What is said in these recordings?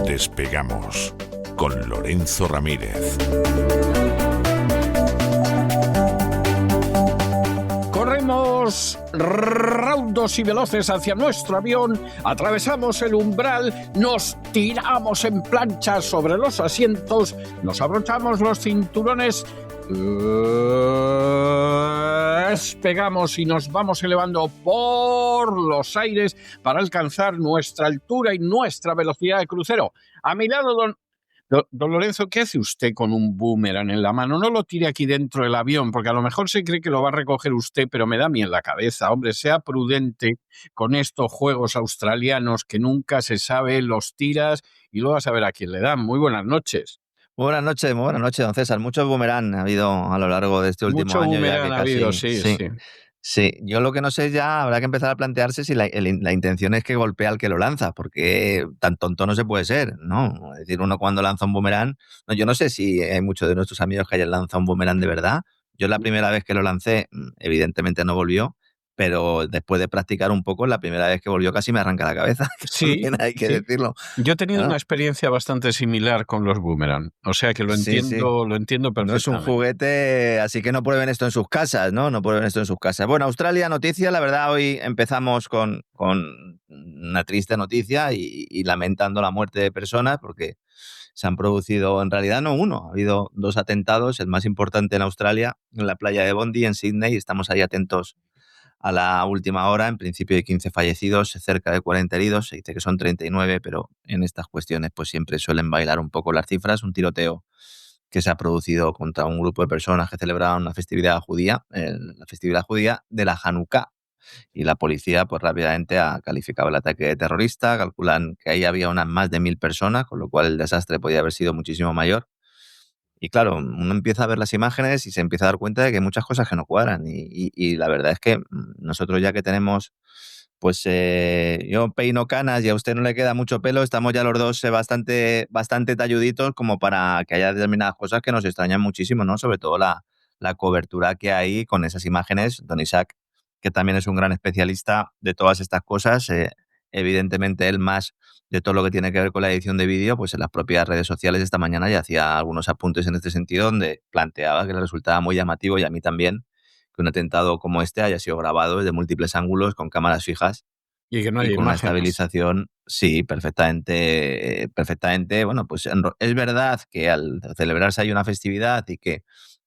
Despegamos con Lorenzo Ramírez. Corremos raudos y veloces hacia nuestro avión, atravesamos el umbral, nos tiramos en plancha sobre los asientos, nos abrochamos los cinturones, despegamos y nos vamos elevando por los aires para alcanzar nuestra altura y nuestra velocidad de crucero. A mi lado, don Lorenzo, ¿qué hace usted con un boomerang en la mano? No lo tire aquí dentro del avión, porque a lo mejor se cree que lo va a recoger usted, pero me da a mí en la cabeza. Hombre, sea prudente con estos juegos australianos que nunca se sabe, los tiras y luego a saber a quién le dan. Muy buenas noches. Muy buenas noches, don César. Muchos boomerang ha habido a lo largo de este último año. Mucho boomerang ha habido, sí. Sí, yo lo que no sé ya, habrá que empezar a plantearse si la intención es que golpee al que lo lanza, porque tan tonto no se puede ser, ¿no? Es decir, uno cuando lanza un boomerang, no, yo no sé si hay muchos de nuestros amigos que hayan lanzado un boomerang de verdad. Yo la primera vez que lo lancé, evidentemente no volvió, pero después de practicar un poco, la primera vez que volvió casi me arranca la cabeza. Sí, hay que decirlo. Yo he tenido ¿no? una experiencia bastante similar con los boomerang, o sea que lo entiendo perfectamente. No es un juguete, así que no prueben esto en sus casas, ¿no? No prueben esto en sus casas. Bueno, Australia, noticia, la verdad, hoy empezamos con una triste noticia y lamentando la muerte de personas, porque se han producido, en realidad no uno, ha habido 2 atentados, el más importante en Australia, en la playa de Bondi, en Sydney, estamos ahí atentos a la última hora. En principio hay 15 fallecidos, cerca de 40 heridos, se dice que son 39, pero en estas cuestiones pues siempre suelen bailar un poco las cifras. Un tiroteo que se ha producido contra un grupo de personas que celebraban una festividad judía, la festividad judía de la Hanukkah. Y la policía pues rápidamente ha calificado el ataque de terrorista, calculan que ahí había unas más de 1.000 personas, con lo cual el desastre podía haber sido muchísimo mayor. Y claro, uno empieza a ver las imágenes y se empieza a dar cuenta de que hay muchas cosas que no cuadran. Y la verdad es que nosotros ya que tenemos, pues yo peino canas y a usted no le queda mucho pelo, estamos ya los dos bastante talluditos como para que haya determinadas cosas que nos extrañan muchísimo, ¿no? Sobre todo la cobertura que hay con esas imágenes. Don Isaac, que también es un gran especialista de todas estas cosas, evidentemente él más de todo lo que tiene que ver con la edición de vídeo, pues en las propias redes sociales esta mañana ya hacía algunos apuntes en este sentido, donde planteaba que le resultaba muy llamativo, y a mí también, que un atentado como este haya sido grabado desde múltiples ángulos, con cámaras fijas y que no y hay con una imágenes. estabilización, sí, perfectamente. Bueno, pues es verdad que al celebrarse hay una festividad y que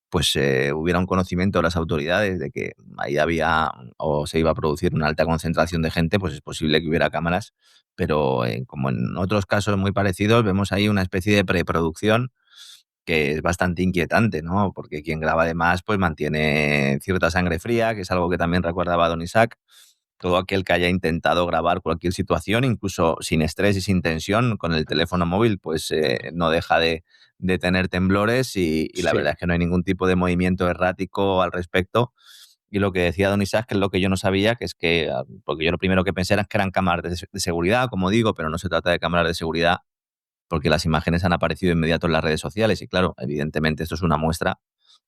pues hubiera un conocimiento de las autoridades de que ahí había o se iba a producir una alta concentración de gente, pues es posible que hubiera cámaras, pero como en otros casos muy parecidos, vemos ahí una especie de preproducción que es bastante inquietante, ¿no? Porque quien graba además pues mantiene cierta sangre fría, que es algo que también recordaba don Isaac. Todo aquel que haya intentado grabar cualquier situación, incluso sin estrés y sin tensión, con el teléfono móvil, pues no deja de tener temblores y la Sí. verdad es que no hay ningún tipo de movimiento errático al respecto. Y lo que decía don Isaac, que es lo que yo no sabía, que es que, porque yo lo primero que pensé era que eran cámaras de seguridad, como digo, pero no se trata de cámaras de seguridad, porque las imágenes han aparecido inmediato en las redes sociales y claro, evidentemente esto es una muestra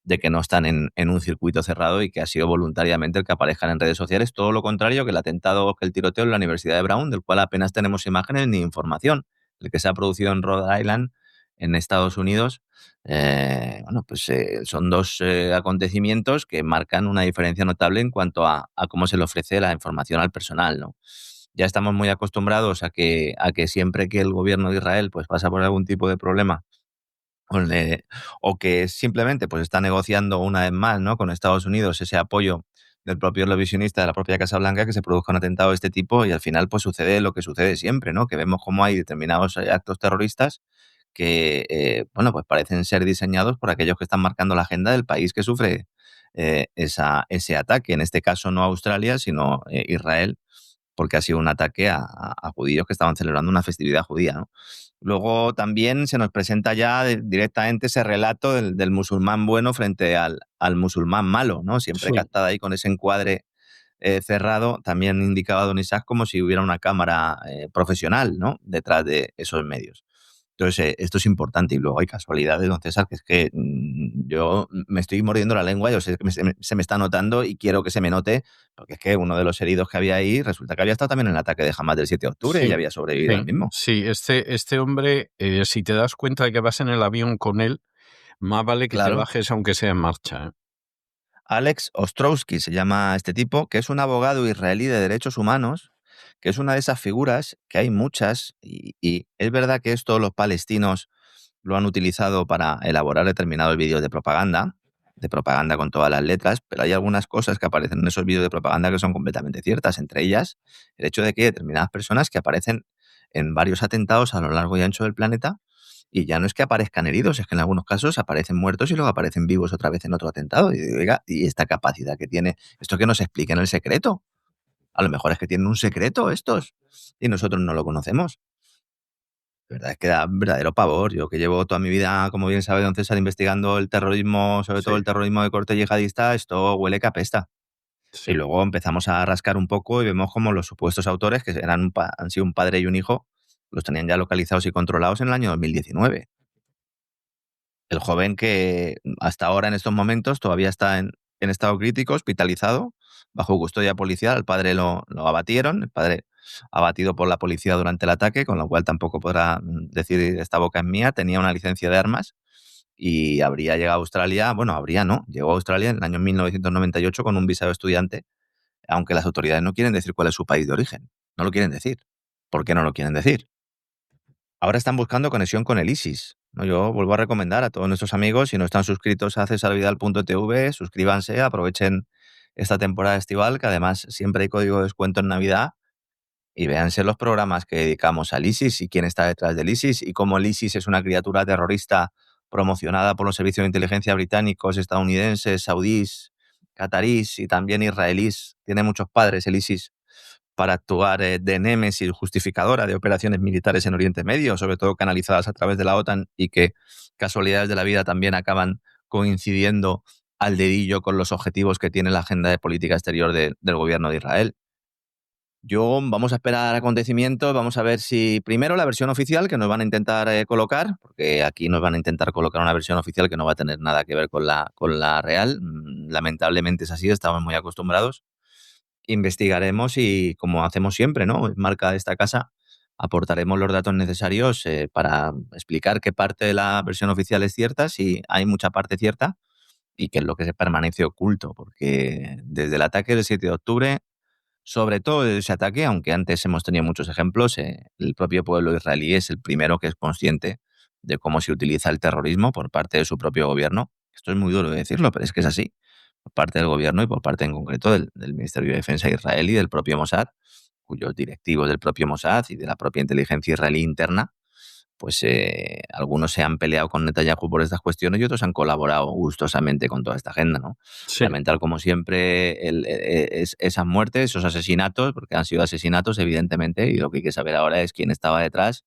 de que no están en un circuito cerrado y que ha sido voluntariamente el que aparezcan en redes sociales. Todo lo contrario que el atentado, que el tiroteo en la Universidad de Brown, del cual apenas tenemos imágenes ni información. El que se ha producido en Rhode Island, en Estados Unidos, bueno, pues son 2 acontecimientos que marcan una diferencia notable en cuanto a cómo se le ofrece la información al personal, ¿no? Ya estamos muy acostumbrados a que siempre que el gobierno de Israel pues pasa por algún tipo de problema, o que simplemente pues está negociando una vez más, ¿no?, con Estados Unidos ese apoyo del propio revisionista de la propia Casa Blanca, que se produzca un atentado de este tipo y al final pues sucede lo que sucede siempre, ¿no?, que vemos cómo hay determinados actos terroristas que bueno, pues parecen ser diseñados por aquellos que están marcando la agenda del país que sufre ese ataque. En este caso no Australia, sino Israel, porque ha sido un ataque a judíos que estaban celebrando una festividad judía, ¿no? Luego también se nos presenta ya directamente ese relato del musulmán bueno frente al musulmán malo, ¿no? Siempre Sí. captada ahí con ese encuadre cerrado, también indicaba don Isaac como si hubiera una cámara profesional, ¿no? Detrás de esos medios. Entonces, esto es importante. Y luego hay casualidades, don César, que es que yo me estoy mordiendo la lengua, yo sé que se me está notando y quiero que se me note, porque es que uno de los heridos que había ahí resulta que había estado también en el ataque de Hamas del 7 de octubre y Sí, había sobrevivido al sí, mismo. sí. Este hombre, si te das cuenta de que vas en el avión con él, más vale que te Claro. bajes aunque sea en marcha, ¿eh? Alex Ostrowski se llama este tipo, que es un abogado israelí de derechos humanos, que es una de esas figuras, que hay muchas, y es verdad que esto los palestinos lo han utilizado para elaborar determinados vídeos de propaganda con todas las letras, pero hay algunas cosas que aparecen en esos vídeos de propaganda que son completamente ciertas, entre ellas el hecho de que hay determinadas personas que aparecen en varios atentados a lo largo y ancho del planeta, y ya no es que aparezcan heridos, es que en algunos casos aparecen muertos y luego aparecen vivos otra vez en otro atentado. Y digo, oiga, y esta capacidad que tiene, esto que nos expliquen el secreto. A lo mejor es que tienen un secreto estos y nosotros no lo conocemos. La verdad es que da verdadero pavor. Yo que llevo toda mi vida, como bien sabe don César, investigando el terrorismo, sobre todo Sí, el terrorismo de corte yihadista, esto huele que apesta. Y sí. luego empezamos a rascar un poco y vemos como los supuestos autores, que han sido un padre y un hijo, los tenían ya localizados y controlados en el año 2019. El joven que hasta ahora, en estos momentos, todavía está en estado crítico, hospitalizado, bajo custodia policial. Al padre lo abatieron, el padre abatido por la policía durante el ataque, con lo cual tampoco podrá decir esta boca es mía. Tenía una licencia de armas y habría llegado a Australia, bueno, habría no, llegó a Australia en el año 1998 con un visado estudiante, aunque las autoridades no quieren decir cuál es su país de origen. No lo quieren decir. ¿Por qué no lo quieren decir? Ahora están buscando conexión con el ISIS, ¿no? Yo vuelvo a recomendar a todos nuestros amigos, si no están suscritos a cesarvidal.tv, suscríbanse, aprovechen esta temporada estival, que además siempre hay código de descuento en Navidad, y véanse los programas que dedicamos al ISIS y quién está detrás del ISIS y cómo el ISIS es una criatura terrorista promocionada por los servicios de inteligencia británicos, estadounidenses, saudíes, catarís y también israelíes. Tiene muchos padres el ISIS para actuar de némesis justificadora de operaciones militares en Oriente Medio, sobre todo canalizadas a través de la OTAN y que casualidades de la vida también acaban coincidiendo al dedillo con los objetivos que tiene la agenda de política exterior del gobierno de Israel. Vamos a esperar acontecimientos, vamos a ver si primero la versión oficial que nos van a intentar colocar, porque aquí nos van a intentar colocar una versión oficial que no va a tener nada que ver con la real. Lamentablemente es así, estamos muy acostumbrados. Investigaremos y, como hacemos siempre, ¿no? Es marca de esta casa, aportaremos los datos necesarios para explicar qué parte de la versión oficial es cierta, si hay mucha parte cierta, y qué es lo que se permanece oculto, porque desde el ataque del 7 de octubre, sobre todo desde ese ataque, aunque antes hemos tenido muchos ejemplos, el propio pueblo israelí es el primero que es consciente de cómo se utiliza el terrorismo por parte de su propio gobierno. Esto es muy duro de decirlo, pero es que es así. Por parte del gobierno y por parte en concreto del Ministerio de Defensa israelí, del propio Mossad, cuyos directivos del propio Mossad y de la propia inteligencia israelí interna, pues algunos se han peleado con Netanyahu por estas cuestiones y otros han colaborado gustosamente con toda esta agenda, ¿no? Sí. Lamentar, como siempre, esas muertes, esos asesinatos, porque han sido asesinatos, evidentemente, y lo que hay que saber ahora es quién estaba detrás,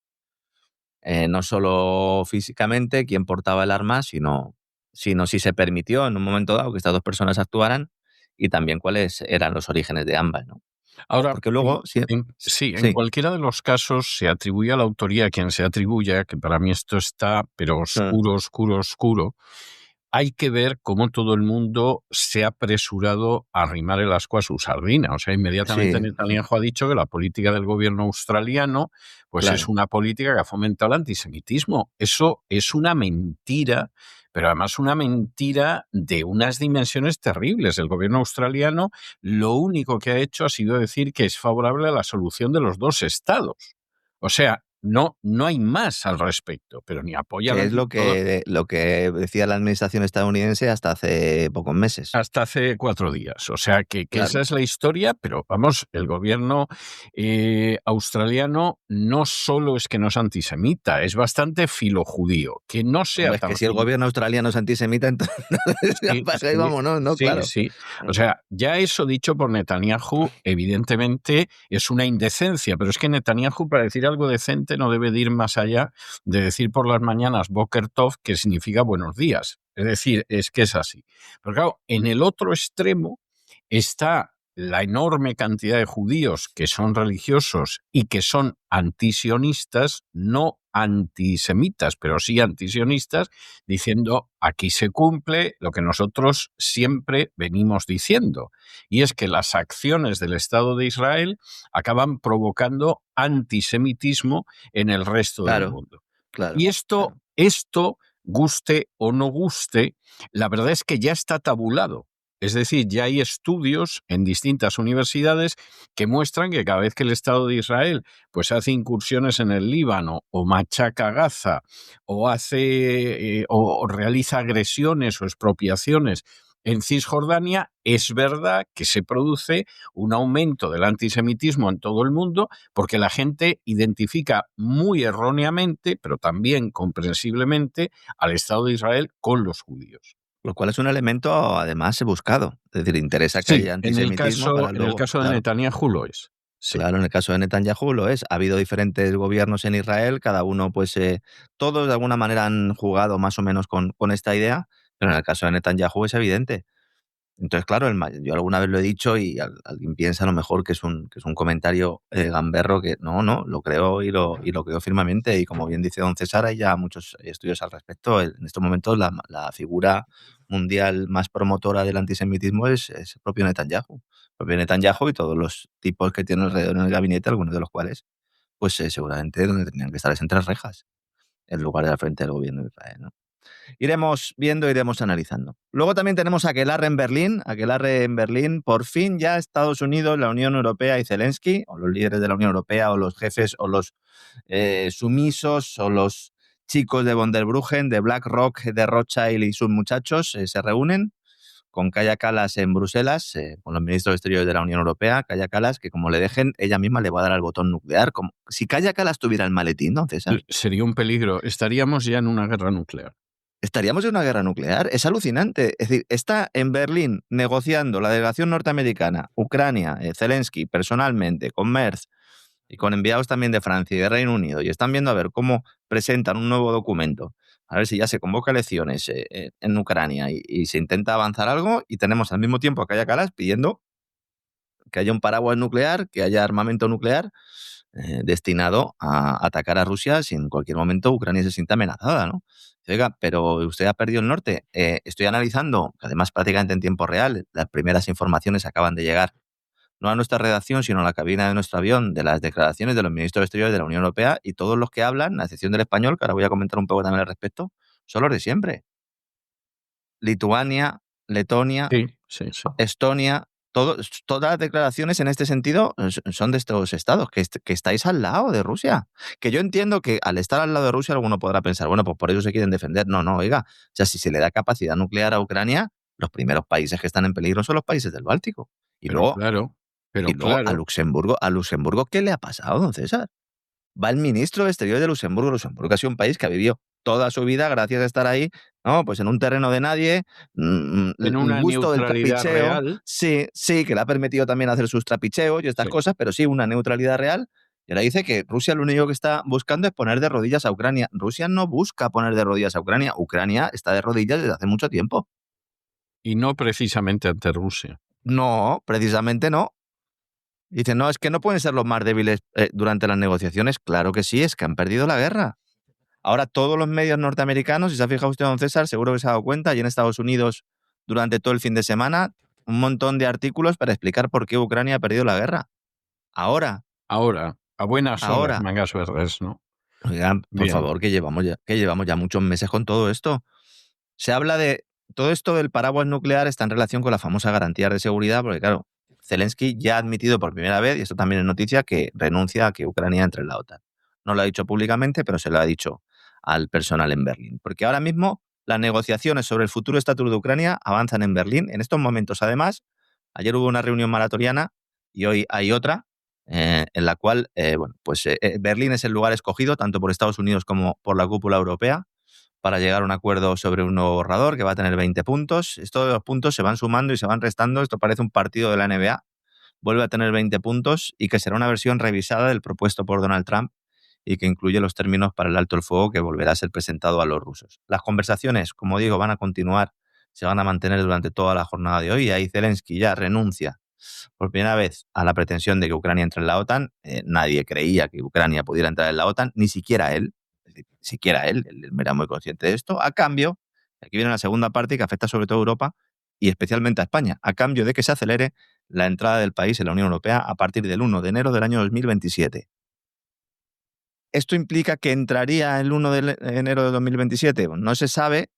no solo físicamente, quién portaba el arma, sino si se permitió en un momento dado que estas dos personas actuaran y también cuáles eran los orígenes de ambas, ¿no? Ahora, Porque luego, sí, sí, en sí, cualquiera de los casos se atribuye a la autoría a quien se atribuya, que para mí esto está, pero oscuro, oscuro, oscuro. Hay que ver cómo todo el mundo se ha apresurado a arrimar el ascua a su sardina. O sea, inmediatamente sí, Netanyahu ha dicho que la política del gobierno australiano pues es claro. una política que ha fomentado el antisemitismo. Eso es una mentira, pero además una mentira de unas dimensiones terribles. El gobierno australiano lo único que ha hecho ha sido decir que es favorable a la solución de los dos estados. O sea, no hay más al respecto, pero ni apoya Que es lo que decía la administración estadounidense hasta hace pocos meses. hasta hace 4 días. O sea, que Claro. esa es la historia, pero vamos, el gobierno australiano no solo es que no es antisemita, es bastante filojudío. Que no sea Hombre, es tan que si el gobierno australiano es antisemita, entonces ya Sí, pasa y sí, vámonos, ¿no? sí, Claro. sí. O sea, ya eso dicho por Netanyahu, evidentemente es una indecencia, pero es que Netanyahu, para decir algo decente, no debe de ir más allá de decir por las mañanas Boker Tov, que significa buenos días. Es decir, es que es así. Pero claro, en el otro extremo está la enorme cantidad de judíos que son religiosos y que son antisionistas, no antisemitas, pero sí antisionistas, diciendo aquí se cumple lo que nosotros siempre venimos diciendo, y es que las acciones del Estado de Israel acaban provocando antisemitismo en el resto del Claro, mundo. claro. Y esto, guste o no guste, la verdad es que ya está tabulado. Es decir, ya hay estudios en distintas universidades que muestran que cada vez que el Estado de Israel pues hace incursiones en el Líbano o machaca Gaza o hace o realiza agresiones o expropiaciones en Cisjordania, es verdad que se produce un aumento del antisemitismo en todo el mundo porque la gente identifica muy erróneamente, pero también comprensiblemente, al Estado de Israel con los judíos. Lo cual es un elemento, además, buscado. Es decir, interesa que Sí, haya en el antisemitismo caso, para en el luego, caso de claro, Netanyahu lo es. Sí. claro, en el caso de Netanyahu lo es. Ha habido diferentes gobiernos en Israel, cada uno, pues, todos de alguna manera han jugado más o menos con esta idea, pero en el caso de Netanyahu es evidente. Entonces, claro, yo alguna vez lo he dicho y alguien piensa a lo mejor que es un comentario gamberro, que no, lo creo y lo creo firmemente. Y como bien dice don César, hay ya muchos estudios al respecto. En estos momentos la figura mundial más promotora del antisemitismo es el propio Netanyahu. El propio Netanyahu y todos los tipos que tiene alrededor en el gabinete, algunos de los cuales, pues seguramente donde tenían que estar es entre las rejas, en lugar de al frente del gobierno de Israel, ¿no? Iremos viendo, iremos analizando. Luego también tenemos Aquelarre en Berlín. Aquelarre en Berlín. Por fin ya Estados Unidos, la Unión Europea y Zelensky, o los líderes de la Unión Europea, o los jefes, o los sumisos, o los chicos de von der Bruggen, de BlackRock, de Rothschild y sus muchachos, se reúnen con Kaja Kallas en Bruselas, con los ministros exteriores de la Unión Europea. Kaja Kallas, que como le dejen, ella misma le va a dar al botón nuclear. Como si Kaja Kallas tuviera el maletín, ¿no, César? Sería un peligro. Estaríamos ya en una guerra nuclear. Estaríamos en una guerra nuclear. Es alucinante. Es decir, está en Berlín negociando la delegación norteamericana, Ucrania, Zelensky, personalmente, con Merz y con enviados también de Francia y de Reino Unido, y están viendo a ver cómo presentan un nuevo documento, a ver si ya se convoca elecciones en Ucrania y se intenta avanzar algo, y tenemos al mismo tiempo a Kaja Kallas pidiendo que haya un paraguas nuclear, que haya armamento nuclear destinado a atacar a Rusia si en cualquier momento Ucrania se sienta amenazada, ¿no? Oiga, pero usted ha perdido el norte. Estoy analizando, además prácticamente en tiempo real, las primeras informaciones acaban de llegar, no a nuestra redacción, sino a la cabina de nuestro avión, de las declaraciones de los ministros exteriores de la Unión Europea, y todos los que hablan, a excepción del español, que ahora voy a comentar un poco también al respecto, son los de siempre. Lituania, Letonia, Sí, sí, sí. Estonia, todas las declaraciones en este sentido son de estos estados, que estáis al lado de Rusia. Que yo entiendo que al estar al lado de Rusia alguno podrá pensar, bueno, pues por eso se quieren defender. No, oiga, o sea, si se le da capacidad nuclear a Ucrania, los primeros países que están en peligro son los países del Báltico. Y Pero luego, claro, y pero luego a claro. Luxemburgo, ¿qué le ha pasado, don César? Va el ministro de Exteriores de Luxemburgo. Luxemburgo ha sido un país que ha vivido toda su vida gracias a estar ahí, ¿no? Pues en un terreno de nadie, En el una gusto del neutralidad trapicheo, real. sí, que le ha permitido también hacer sus trapicheos y estas Sí. cosas, pero sí, una neutralidad real. Y ahora dice que Rusia lo único que está buscando es poner de rodillas a Ucrania. Rusia no busca poner de rodillas a Ucrania. Ucrania está de rodillas desde hace mucho tiempo. Y no precisamente ante Rusia. No, precisamente no. Dice, no, es que no pueden ser los más débiles durante las negociaciones. Claro que sí, es que han perdido la guerra. Ahora todos los medios norteamericanos, si se ha fijado usted, don César, seguro que se ha dado cuenta, y en Estados Unidos durante todo el fin de semana, un montón de artículos para explicar por qué Ucrania ha perdido la guerra. Ahora, Ahora, a buenas horas, ahora. mangas verdes, ¿no? Oigan, por Bien. favor, que llevamos ya muchos meses con todo esto. Se habla de todo esto del paraguas nuclear, está en relación con la famosa garantía de seguridad, porque claro, Zelensky ya ha admitido por primera vez, y esto también es noticia, que renuncia a que Ucrania entre en la OTAN. no lo ha dicho públicamente, pero se lo ha dicho al personal en Berlín. Porque ahora mismo las negociaciones sobre el futuro estatus de Ucrania avanzan en Berlín. En estos momentos, además, ayer hubo una reunión maratoniana y hoy hay otra, en la cual Berlín es el lugar escogido tanto por Estados Unidos como por la cúpula europea para llegar a un acuerdo sobre un nuevo borrador que va a tener 20 puntos. Estos los puntos se van sumando y se van restando. Esto parece un partido de la NBA. Vuelve a tener 20 puntos y que será una versión revisada del propuesto por Donald Trump y que incluye los términos para el alto el fuego que volverá a ser presentado a los rusos. Las conversaciones, como digo, van a continuar, se van a mantener durante toda la jornada de hoy y ahí Zelensky ya renuncia por primera vez a la pretensión de que Ucrania entre en la OTAN. Nadie creía que Ucrania pudiera entrar en la OTAN, ni siquiera él. Es decir, ni siquiera él era muy consciente de esto. A cambio, aquí viene la segunda parte que afecta sobre todo a Europa y especialmente a España, a cambio de que se acelere la entrada del país en la Unión Europea a partir del 1 de enero del año 2027. ¿Esto implica que entraría el 1 de enero de 2027? No se sabe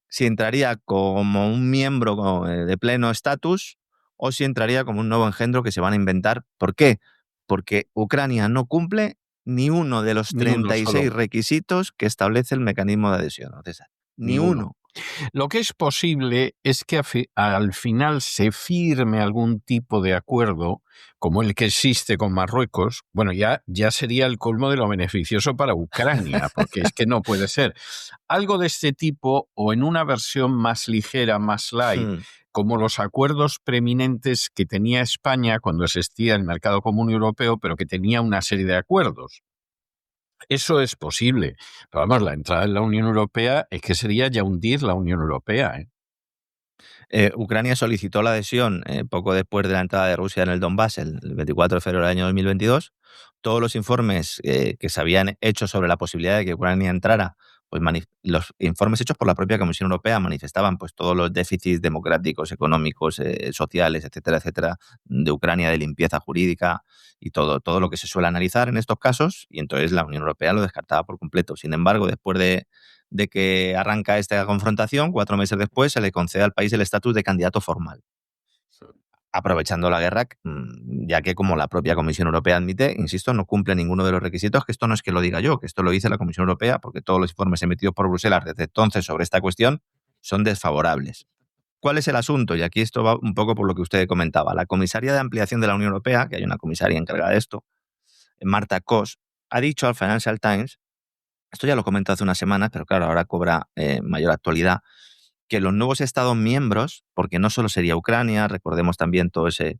si entraría como un miembro de pleno estatus o si entraría como un nuevo engendro que se van a inventar. ¿Por qué? Porque Ucrania no cumple ni uno de los 36 requisitos que establece el mecanismo de adhesión, César. Ni uno. Lo que es posible es que al final se firme algún tipo de acuerdo, como el que existe con Marruecos. Bueno, ya sería el colmo de lo beneficioso para Ucrania, porque es que no puede ser. Algo de este tipo, o en una versión más ligera, más light, como los acuerdos preeminentes que tenía España cuando existía el mercado común europeo, pero que tenía una serie de acuerdos. Eso es posible. Pero vamos, la entrada en la Unión Europea es que sería ya hundir la Unión Europea. Ucrania solicitó la adhesión poco después de la entrada de Rusia en el Donbass, el 24 de febrero del año 2022. Todos los informes que se habían hecho sobre la posibilidad de que Ucrania entrara, pues los informes hechos por la propia Comisión Europea manifestaban pues todos los déficits democráticos, económicos, sociales, etcétera, etcétera, de Ucrania, de limpieza jurídica y todo lo que se suele analizar en estos casos, y entonces la Unión Europea lo descartaba por completo. Sin embargo, después de que arranca esta confrontación, 4 meses después se le concede al país el estatus de candidato formal. Aprovechando la guerra, ya que como la propia Comisión Europea admite, insisto, no cumple ninguno de los requisitos, que esto no es que lo diga yo, que esto lo dice la Comisión Europea, porque todos los informes emitidos por Bruselas desde entonces sobre esta cuestión son desfavorables. ¿Cuál es el asunto? Y aquí esto va un poco por lo que usted comentaba. La comisaria de ampliación de la Unión Europea, que hay una comisaria encargada de esto, Marta Kos, ha dicho al Financial Times, esto ya lo comentó hace unas semanas, pero claro, ahora cobra mayor actualidad, que los nuevos Estados miembros, porque no solo sería Ucrania, recordemos también todo ese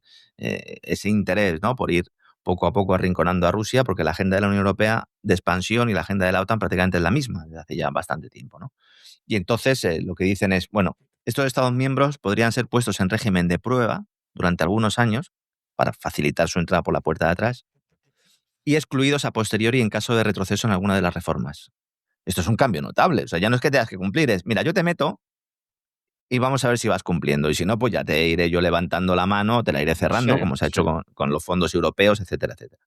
interés, ¿no?, por ir poco a poco arrinconando a Rusia, porque la agenda de la Unión Europea de expansión y la agenda de la OTAN prácticamente es la misma desde hace ya bastante tiempo, ¿no? Y entonces lo que dicen es, bueno, estos Estados miembros podrían ser puestos en régimen de prueba durante algunos años para facilitar su entrada por la puerta de atrás y excluidos a posteriori en caso de retroceso en alguna de las reformas. Esto es un cambio notable. O sea, ya no es que tengas que cumplir, es, mira, yo te meto y vamos a ver si vas cumpliendo. Y si no, pues ya te iré yo levantando la mano, te la iré cerrando, sí, como se ha hecho con los fondos europeos, etcétera, etcétera.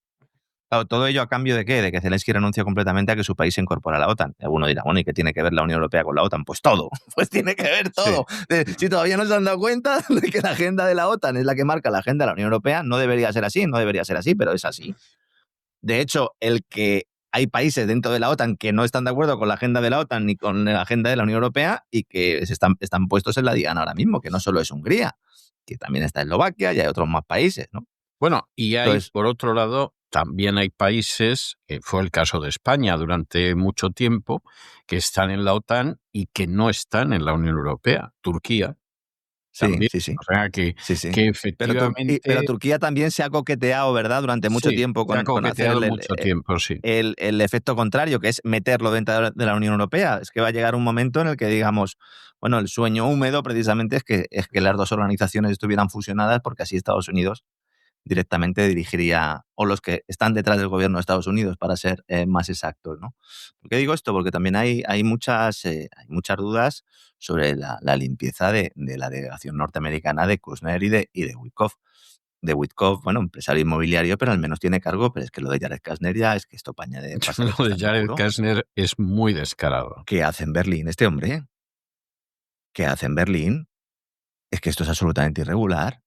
Claro, todo ello a cambio de ¿qué? De que Zelensky renuncia completamente a que su país se incorpore a la OTAN. Y alguno dirá, bueno, ¿y qué tiene que ver la Unión Europea con la OTAN? Pues todo, pues tiene que ver todo. Sí. Si todavía no se han dado cuenta de que la agenda de la OTAN es la que marca la agenda de la Unión Europea, no debería ser así, pero es así. De hecho, el que hay países dentro de la OTAN que no están de acuerdo con la agenda de la OTAN ni con la agenda de la Unión Europea y que están puestos en la diana ahora mismo, que no solo es Hungría, que también está Eslovaquia y hay otros más países, ¿no? Bueno, y hay, entonces, por otro lado, también hay países, fue el caso de España durante mucho tiempo, que están en la OTAN y que no están en la Unión Europea. Turquía. También, sí. O sea, que efectivamente... Pero Turquía también se ha coqueteado, ¿verdad?, durante mucho tiempo con hacer el efecto contrario, que es meterlo dentro de la Unión Europea. Es que va a llegar un momento en el que digamos, bueno, el sueño húmedo precisamente es que las dos organizaciones estuvieran fusionadas, porque así Estados Unidos directamente dirigiría, o los que están detrás del gobierno de Estados Unidos, para ser más exactos, ¿no? ¿Por qué digo esto? Porque también hay muchas dudas sobre la limpieza de la delegación norteamericana de Kushner y de Witkoff. De Witkoff, bueno, empresario inmobiliario, pero al menos tiene cargo, pero es que lo de Jared Kushner ya es que esto paña de... Lo de Jared Kushner es muy descarado. ¿Qué hace en Berlín este hombre? ¿Qué hace en Berlín? Es que esto es absolutamente irregular.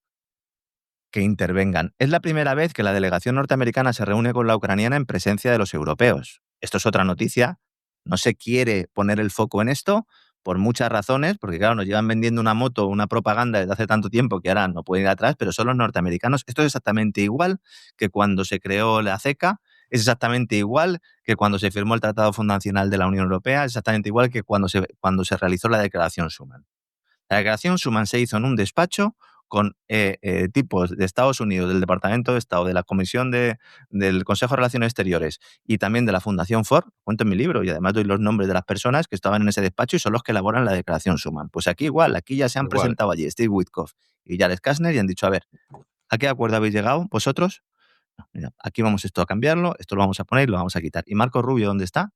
que intervengan. Es la primera vez que la delegación norteamericana se reúne con la ucraniana en presencia de los europeos. Esto es otra noticia. No se quiere poner el foco en esto por muchas razones, porque claro, nos llevan vendiendo una moto, una propaganda desde hace tanto tiempo que ahora no pueden ir atrás, pero son los norteamericanos. Esto es exactamente igual que cuando se creó la CECA, es exactamente igual que cuando se firmó el Tratado Fundacional de la Unión Europea, es exactamente igual que cuando se realizó la Declaración Schuman. La Declaración Schuman se hizo en un despacho con tipos de Estados Unidos, del Departamento de Estado, de la Comisión del Consejo de Relaciones Exteriores y también de la Fundación Ford. Cuento en mi libro y además doy los nombres de las personas que estaban en ese despacho y son los que elaboran la Declaración Schuman. Pues aquí igual, aquí ya se han presentado allí Steve Witkoff y Jared Kushner y han dicho, a ver, ¿a qué acuerdo habéis llegado vosotros? No, mira, aquí vamos esto a cambiarlo, esto lo vamos a poner y lo vamos a quitar. ¿Y Marco Rubio dónde está?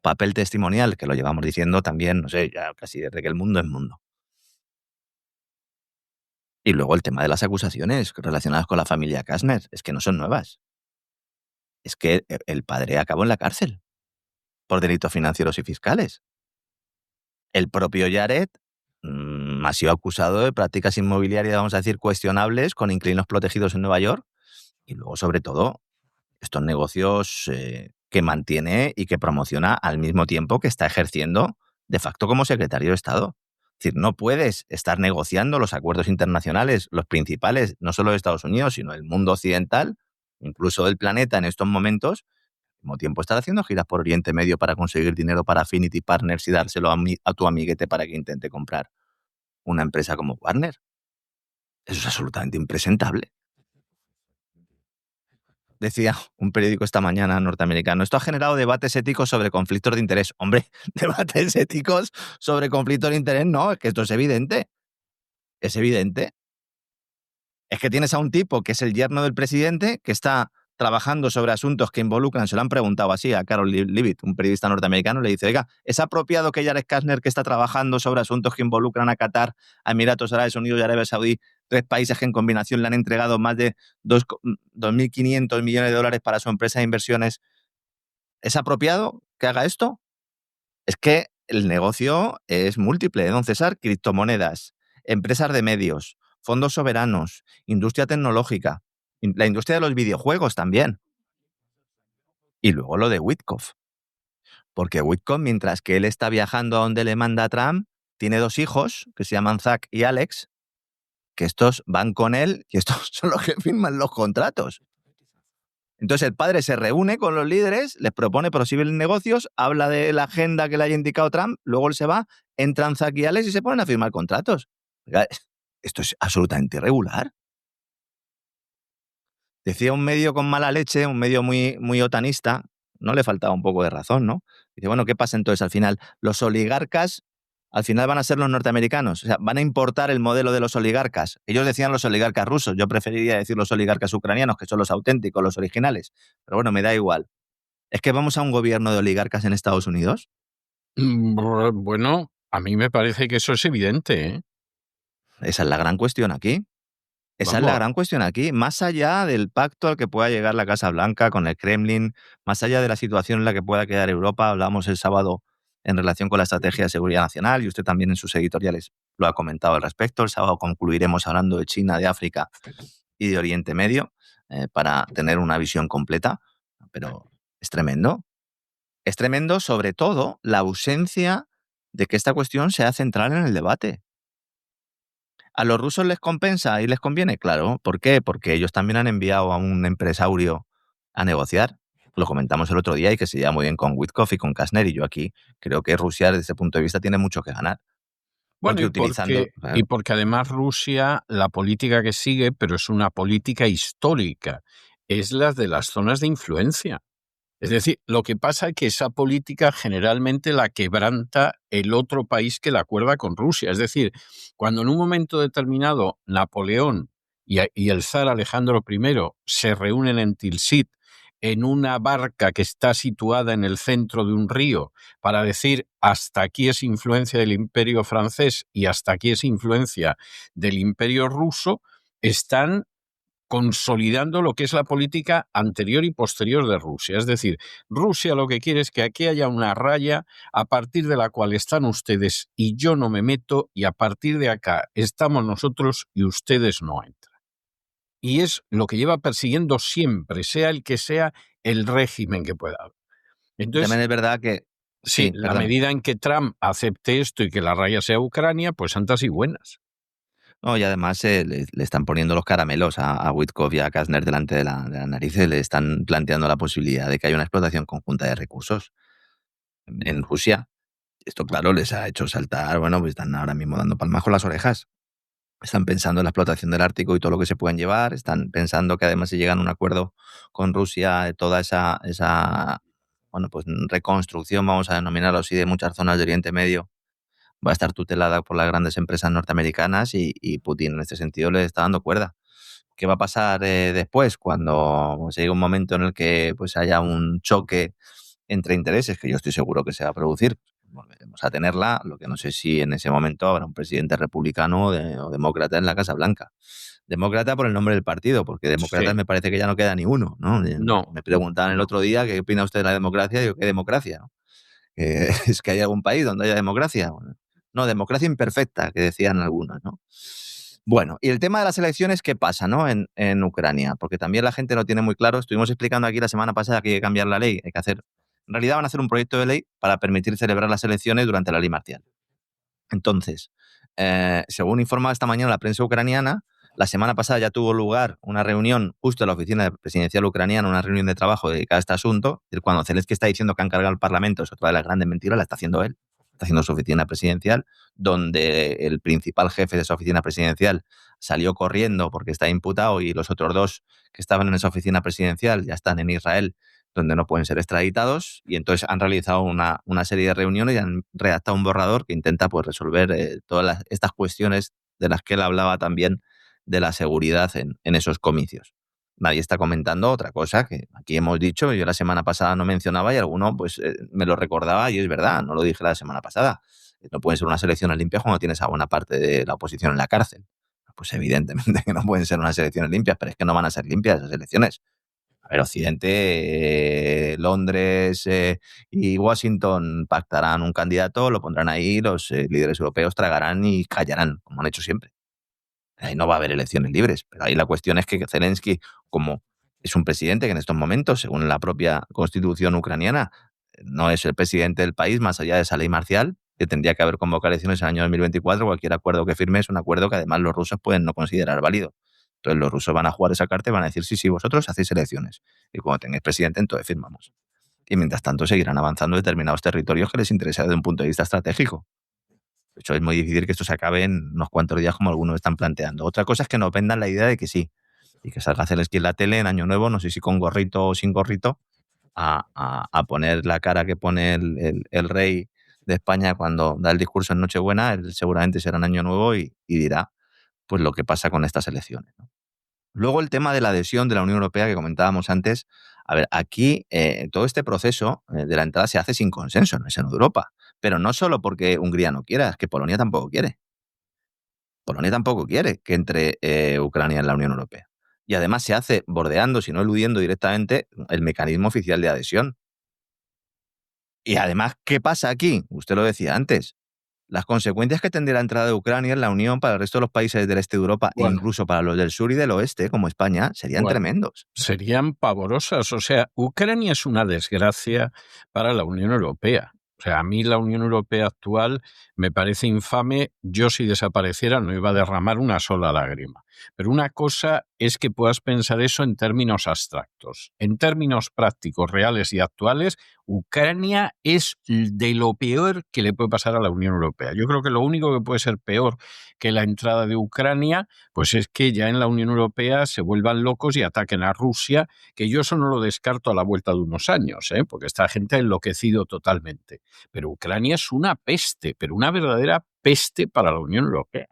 Papel testimonial, que lo llevamos diciendo también, no sé, ya casi desde que el mundo es mundo. Y luego el tema de las acusaciones relacionadas con la familia Kushner, es que no son nuevas. Es que el padre acabó en la cárcel por delitos financieros y fiscales. El propio Jared ha sido acusado de prácticas inmobiliarias, vamos a decir, cuestionables con inquilinos protegidos en Nueva York. Y luego, sobre todo, estos negocios que mantiene y que promociona al mismo tiempo que está ejerciendo de facto como secretario de Estado. Es decir, no puedes estar negociando los acuerdos internacionales, los principales, no solo de Estados Unidos, sino del mundo occidental, incluso del planeta en estos momentos, al mismo tiempo estar haciendo giras por Oriente Medio para conseguir dinero para Affinity Partners y dárselo a tu amiguete para que intente comprar una empresa como Warner. Eso es absolutamente impresentable. Decía un periódico esta mañana norteamericano, esto ha generado debates éticos sobre conflictos de interés. Hombre, debates éticos sobre conflictos de interés, no, es que esto es evidente. Es evidente. Es que tienes a un tipo que es el yerno del presidente, que está trabajando sobre asuntos que involucran, se lo han preguntado así a Carol Leavitt, un periodista norteamericano, le dice, oiga, ¿es apropiado que Jared Kushner, que está trabajando sobre asuntos que involucran a Qatar, a Emiratos Árabes Unidos y Arabia Saudí, 3 países que en combinación le han entregado más de 2.500 millones de dólares para su empresa de inversiones, ¿es apropiado que haga esto? Es que el negocio es múltiple, don César, criptomonedas, empresas de medios, fondos soberanos, industria tecnológica, la industria de los videojuegos también. Y luego lo de Witkoff. Porque Witkoff, mientras que él está viajando a donde le manda Trump, tiene 2 hijos que se llaman Zach y Alex, que estos van con él y estos son los que firman los contratos. Entonces el padre se reúne con los líderes, les propone posibles negocios, habla de la agenda que le haya indicado Trump, luego él se va, entran Zach y Alex y se ponen a firmar contratos. Esto es absolutamente irregular. Decía un medio con mala leche, un medio muy, muy otanista, no le faltaba un poco de razón, ¿no? Dice, bueno, ¿qué pasa entonces al final? Los oligarcas al final van a ser los norteamericanos, o sea, van a importar el modelo de los oligarcas. Ellos decían los oligarcas rusos, yo preferiría decir los oligarcas ucranianos, que son los auténticos, los originales. Pero bueno, me da igual. ¿Es que vamos a un gobierno de oligarcas en Estados Unidos? Bueno, a mí me parece que eso es evidente, ¿eh? Esa es la gran cuestión aquí. Esa es la Vamos, gran cuestión aquí. Más allá del pacto al que pueda llegar la Casa Blanca con el Kremlin, más allá de la situación en la que pueda quedar Europa, hablamos el sábado en relación con la estrategia de seguridad nacional y usted también en sus editoriales lo ha comentado al respecto. El sábado concluiremos hablando de China, de África y de Oriente Medio para tener una visión completa. Pero es tremendo. Es tremendo, sobre todo, la ausencia de que esta cuestión sea central en el debate. ¿A los rusos les compensa y les conviene? Claro. ¿Por qué? Porque ellos también han enviado a un empresario a negociar. Lo comentamos el otro día y que se lleva muy bien con Witkoff y con Kushner. Y yo aquí creo que Rusia, desde ese punto de vista, tiene mucho que ganar. bueno, Porque utilizando... y Claro, porque además Rusia, la política que sigue, pero es una política histórica, es la de las zonas de influencia. Es decir, lo que pasa es que esa política generalmente la quebranta el otro país que la acuerda con Rusia. Es decir, cuando en un momento determinado Napoleón y el zar Alejandro I se reúnen en Tilsit en una barca que está situada en el centro de un río para decir hasta aquí es influencia del imperio francés y hasta aquí es influencia del imperio ruso, están consolidando lo que es la política anterior y posterior de Rusia. Es decir, Rusia lo que quiere es que aquí haya una raya a partir de la cual están ustedes y yo no me meto y a partir de acá estamos nosotros y ustedes no entran. y es lo que lleva persiguiendo siempre, sea el que sea el régimen que pueda haber. Entonces, también es verdad que... sí, Sí, la perdón. medida en que Trump acepte esto y que la raya sea Ucrania, pues santas y buenas. No, y además le están poniendo los caramelos a Witkoff y a Kastner delante de la nariz, le están planteando la posibilidad de que haya una explotación conjunta de recursos en Rusia. Esto, claro, les ha hecho saltar, bueno, pues están ahora mismo dando palmas con las orejas. Están pensando en la explotación del Ártico y todo lo que se pueden llevar, están pensando que además si llegan a un acuerdo con Rusia, toda esa bueno, pues reconstrucción, vamos a denominarlo así, de muchas zonas de Oriente Medio, va a estar tutelada por las grandes empresas norteamericanas y Putin en este sentido le está dando cuerda. ¿Qué va a pasar después cuando se llegue un momento en el que pues haya un choque entre intereses, que yo estoy seguro que se va a producir? Volveremos a tenerla, lo que no sé si en ese momento habrá un presidente republicano o demócrata en la Casa Blanca. Demócrata por el nombre del partido, porque demócratas Sí, me parece que ya no queda ni uno, ¿no? no, Me preguntaban el no. otro día qué opina usted de la democracia, y digo, ¿qué democracia? ¿No? Es que hay algún país donde haya democracia. Bueno, no, democracia imperfecta, que decían algunos, ¿no? Bueno, y el tema de las elecciones, ¿qué pasa, no? En Ucrania, porque también la gente no tiene muy claro. Estuvimos explicando aquí la semana pasada que hay que cambiar la ley, hay que hacer, en realidad van a hacer un proyecto de ley para permitir celebrar las elecciones durante la ley marcial. Entonces, según informa esta mañana la prensa ucraniana, la semana pasada ya tuvo lugar una reunión justo en la oficina presidencial ucraniana, una reunión de trabajo dedicada a este asunto. Cuando Zelensky está diciendo que han cargado el Parlamento, es otra de las grandes mentiras, la está haciendo él, está haciendo su oficina presidencial, donde el principal jefe de esa oficina presidencial salió corriendo porque está imputado y los otros dos que estaban en esa oficina presidencial ya están en Israel, donde no pueden ser extraditados, y entonces han realizado una serie de reuniones y han redactado un borrador que intenta pues resolver todas estas cuestiones de las que él hablaba también, de la seguridad en esos comicios. Nadie está comentando otra cosa que aquí hemos dicho, yo la semana pasada no mencionaba y alguno pues me lo recordaba, y es verdad, no lo dije la semana pasada. No pueden ser unas elecciones limpias cuando tienes a buena parte de la oposición en la cárcel. Pues evidentemente que no pueden ser unas elecciones limpias, pero es que no van a ser limpias esas elecciones. A ver, Occidente, Londres y Washington pactarán un candidato, lo pondrán ahí, los líderes europeos tragarán y callarán, como han hecho siempre. Ahí no va a haber elecciones libres, pero ahí la cuestión es que Zelensky, como es un presidente que en estos momentos, según la propia constitución ucraniana, no es el presidente del país más allá de esa ley marcial, que tendría que haber convocado elecciones en el año 2024, cualquier acuerdo que firme es un acuerdo que además los rusos pueden no considerar válido. Entonces los rusos van a jugar esa carta y van a decir, sí, sí, vosotros hacéis elecciones. Y cuando tengáis presidente, entonces firmamos. Y mientras tanto seguirán avanzando determinados territorios que les interesa desde un punto de vista estratégico. De hecho, es muy difícil que esto se acabe en unos cuantos días como algunos están planteando. Otra cosa es que nos vendan la idea de que sí, y que salga Zelensky en la tele en Año Nuevo, no sé si con gorrito o sin gorrito, a poner la cara que pone el rey de España cuando da el discurso en Nochebuena. Él seguramente será en Año Nuevo y dirá pues lo que pasa con estas elecciones, ¿no? Luego el tema de la adhesión de la Unión Europea que comentábamos antes. A ver, aquí todo este proceso de la entrada se hace sin consenso en el seno de Europa, pero no solo porque Hungría no quiera, es que Polonia tampoco quiere. Polonia tampoco quiere que entre Ucrania en la Unión Europea. Y además se hace bordeando, si no eludiendo directamente, el mecanismo oficial de adhesión. Y además, ¿qué pasa aquí? Usted lo decía antes. Las consecuencias que tendría la entrada de Ucrania en la Unión para el resto de los países del este de Europa, e Bueno, incluso para los del sur y del oeste, como España, serían bueno, tremendos. serían pavorosas. O sea, Ucrania es una desgracia para la Unión Europea. O sea, a mí la Unión Europea actual me parece infame. Yo, si desapareciera, no iba a derramar una sola lágrima. Pero una cosa es que puedas pensar eso en términos abstractos. En términos prácticos, reales y actuales, Ucrania es de lo peor que le puede pasar a la Unión Europea. Yo creo que lo único que puede ser peor que la entrada de Ucrania, pues es que ya en la Unión Europea se vuelvan locos y ataquen a Rusia, que yo eso no lo descarto a la vuelta de unos años, porque esta gente ha enloquecido totalmente. Pero Ucrania es una peste, pero una verdadera peste para la Unión Europea.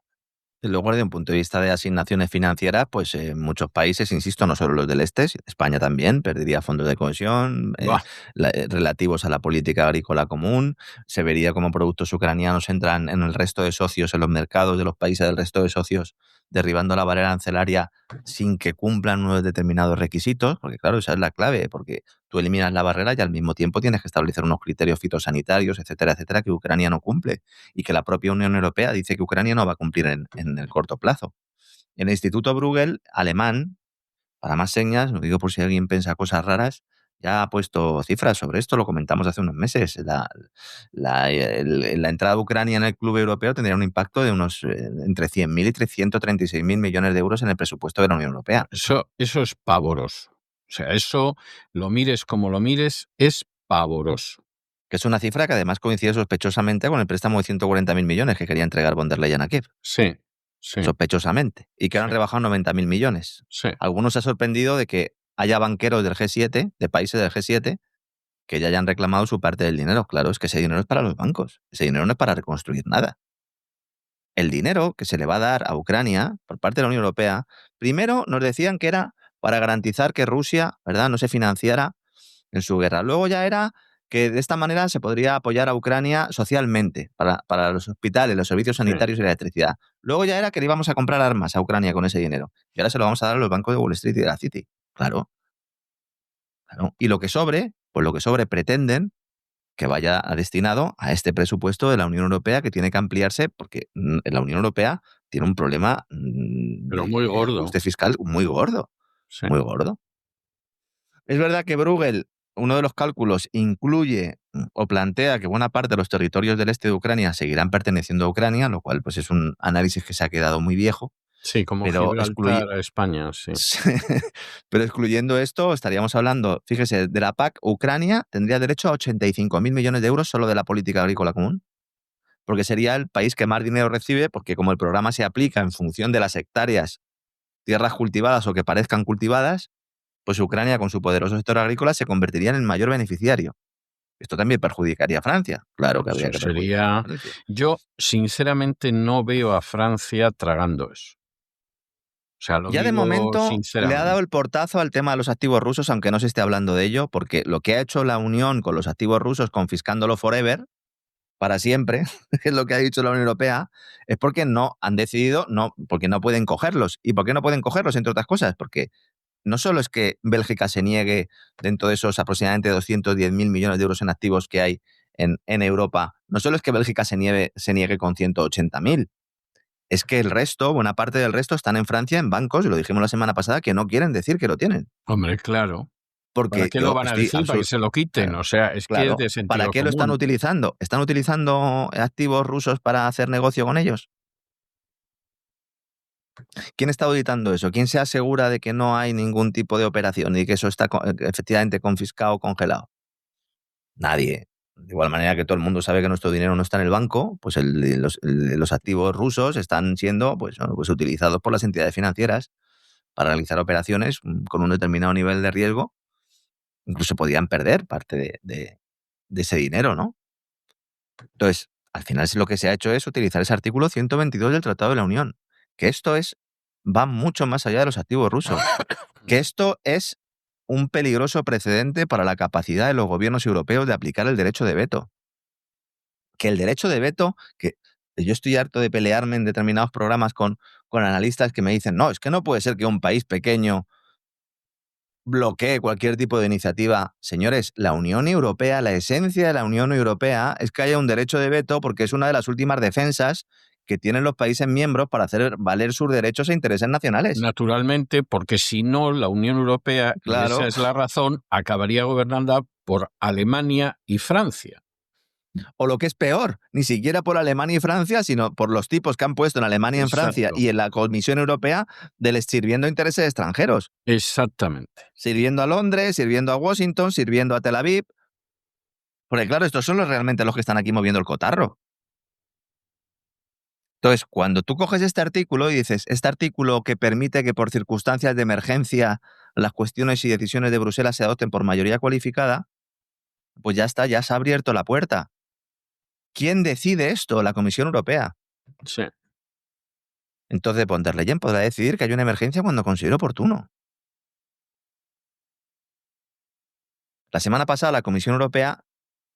Y luego, desde un punto de vista de asignaciones financieras, pues muchos países, insisto, no solo los del este, España también perdería fondos de cohesión Buah. relativos a la política agrícola común. Se vería como productos ucranianos entran en el resto de socios, en los mercados de los países del resto de socios, derribando la barrera arancelaria sin que cumplan unos determinados requisitos, porque claro, esa es la clave, porque tú eliminas la barrera y al mismo tiempo tienes que establecer unos criterios fitosanitarios, etcétera, etcétera, que Ucrania no cumple y que la propia Unión Europea dice que Ucrania no va a cumplir en el corto plazo. el Instituto Bruegel, alemán, para más señas, lo digo por si alguien piensa cosas raras, ya ha puesto cifras sobre esto, lo comentamos hace unos meses. La entrada de Ucrania en el club europeo tendría un impacto de unos entre 100.000 y 336.000 millones de euros en el presupuesto de la Unión Europea. Eso es pavoroso. O sea, eso, lo mires como lo mires, es pavoroso. Que es una cifra que además coincide sospechosamente con el préstamo de 140.000 millones que quería entregar von der Leyen a Kiev. Sí. Sospechosamente. Y que han rebajado 90.000 millones. Sí. Algunos se ha sorprendido de que haya banqueros del G7, de países del G7, que ya hayan reclamado su parte del dinero. Claro, es que ese dinero es para los bancos. Ese dinero no es para reconstruir nada. El dinero que se le va a dar a Ucrania por parte de la Unión Europea, primero nos decían que era para garantizar que Rusia, ¿verdad?, no se financiara en su guerra. Luego ya era que de esta manera se podría apoyar a Ucrania socialmente, para los hospitales, los servicios sanitarios y la electricidad. Luego ya era que le íbamos a comprar armas a Ucrania con ese dinero. Y ahora se lo vamos a dar a los bancos de Wall Street y de la City. Claro. Y lo que sobre, pues lo que sobre pretenden que vaya destinado a este presupuesto de la Unión Europea, que tiene que ampliarse porque la Unión Europea tiene un problema pero muy gordo. Ajuste fiscal muy gordo. Sí. Muy gordo. Es verdad que Bruegel, uno de los cálculos, incluye o plantea que buena parte de los territorios del este de Ucrania seguirán perteneciendo a Ucrania, lo cual pues es un análisis que se ha quedado muy viejo. Sí, como Gibraltar a España, sí. Pero excluyendo esto, estaríamos hablando, fíjese, de la PAC, Ucrania tendría derecho a 85.000 millones de euros solo de la política agrícola común, porque sería el país que más dinero recibe, porque como el programa se aplica en función de las hectáreas, tierras cultivadas o que parezcan cultivadas, pues Ucrania, con su poderoso sector agrícola, se convertiría en el mayor beneficiario. Esto también perjudicaría a Francia. Claro que habría que sería. Yo, sinceramente, no veo a Francia tragando eso. O sea, ya de momento le ha dado el portazo al tema de los activos rusos, aunque no se esté hablando de ello, porque lo que ha hecho la Unión con los activos rusos, confiscándolo forever, para siempre, que es lo que ha dicho la Unión Europea, es porque no han decidido, porque no pueden cogerlos. ¿Y por qué no pueden cogerlos, entre otras cosas? Porque no solo es que Bélgica se niegue dentro de esos aproximadamente 210.000 millones de euros en activos que hay en Europa, no solo es que Bélgica se niegue con 180.000, es que el resto, buena parte del resto, están en Francia en bancos, y lo dijimos la semana pasada, que no quieren decir que lo tienen. Hombre, claro. Porque ¿Para qué lo van a decir? Para que se lo quiten. Claro, o sea, es que es de sentido ¿para qué común. lo están utilizando? ¿Están utilizando activos rusos para hacer negocio con ellos? ¿Quién está auditando eso? ¿Quién se asegura de que no hay ningún tipo de operación y que eso está efectivamente confiscado o congelado? Nadie. De igual manera que todo el mundo sabe que nuestro dinero no está en el banco, pues los activos rusos están siendo pues utilizados por las entidades financieras para realizar operaciones con un determinado nivel de riesgo. Incluso podían perder parte de ese dinero, ¿no? Entonces, al final lo que se ha hecho es utilizar ese artículo 122 del Tratado de la Unión, que esto va mucho más allá de los activos rusos, que esto es un peligroso precedente para la capacidad de los gobiernos europeos de aplicar el derecho de veto. Que el derecho de veto, que yo estoy harto de pelearme en determinados programas con analistas que me dicen, no, es que no puede ser que un país pequeño bloquee cualquier tipo de iniciativa. Señores, la Unión Europea, la esencia de la Unión Europea es que haya un derecho de veto porque es una de las últimas defensas que tienen los países miembros para hacer valer sus derechos e intereses nacionales. Naturalmente, porque si no, la Unión Europea, claro, y esa es la razón, acabaría gobernada por Alemania y Francia. O lo que es peor, ni siquiera por Alemania y Francia, sino por los tipos que han puesto en Alemania y en Francia y en la Comisión Europea sirviendo a intereses extranjeros. Exactamente. Sirviendo a Londres, sirviendo a Washington, sirviendo a Tel Aviv. Porque claro, estos son realmente los que están aquí moviendo el cotarro. Entonces, cuando tú coges este artículo y dices, este artículo que permite que por circunstancias de emergencia las cuestiones y decisiones de Bruselas se adopten por mayoría cualificada, pues ya está, ya se ha abierto la puerta. ¿Quién decide esto? La Comisión Europea. Sí. Entonces, von der Leyen podrá decidir que hay una emergencia cuando considere oportuno. La semana pasada la Comisión Europea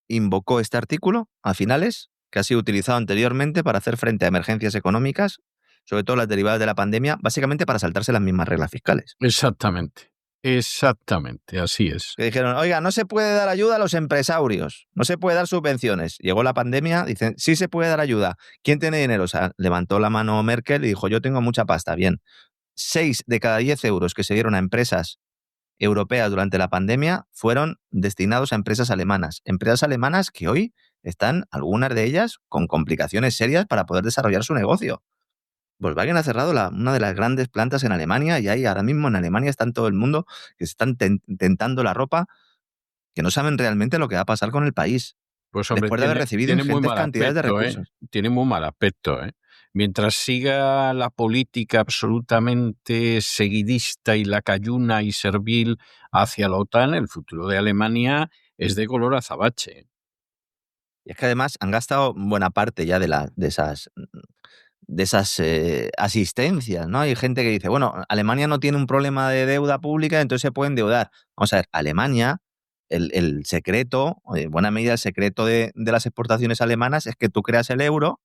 invocó este artículo a finales, que ha sido utilizado anteriormente para hacer frente a emergencias económicas, sobre todo las derivadas de la pandemia, básicamente para saltarse las mismas reglas fiscales. Exactamente. Exactamente, así es. Que dijeron, oiga, no se puede dar ayuda a los empresarios, no se puede dar subvenciones. Llegó la pandemia, dicen, sí se puede dar ayuda. ¿Quién tiene dinero? O sea, levantó la mano Merkel y dijo, yo tengo mucha pasta, bien. 6 de cada 10 euros que se dieron a empresas europeas durante la pandemia fueron destinados a empresas alemanas. Empresas alemanas que hoy están, algunas de ellas, con complicaciones serias para poder desarrollar su negocio. Volkswagen ha cerrado una de las grandes plantas en Alemania y hay ahora mismo en Alemania está en todo el mundo que se están tentando la ropa, que no saben realmente lo que va a pasar con el país. Pues hombre, después de haber recibido tiene muy ingentes mal cantidades de aspecto, recursos. Tiene muy mal aspecto, ¿eh? Mientras siga la política absolutamente seguidista y lacayuna y servil hacia la OTAN, el futuro de Alemania es de color azabache. Y es que además han gastado buena parte ya de esas asistencias, ¿no? Hay gente que dice, bueno, Alemania no tiene un problema de deuda pública, entonces se puede endeudar. Vamos a ver, Alemania, el secreto, en buena medida el secreto de las exportaciones alemanas es que tú creas el euro,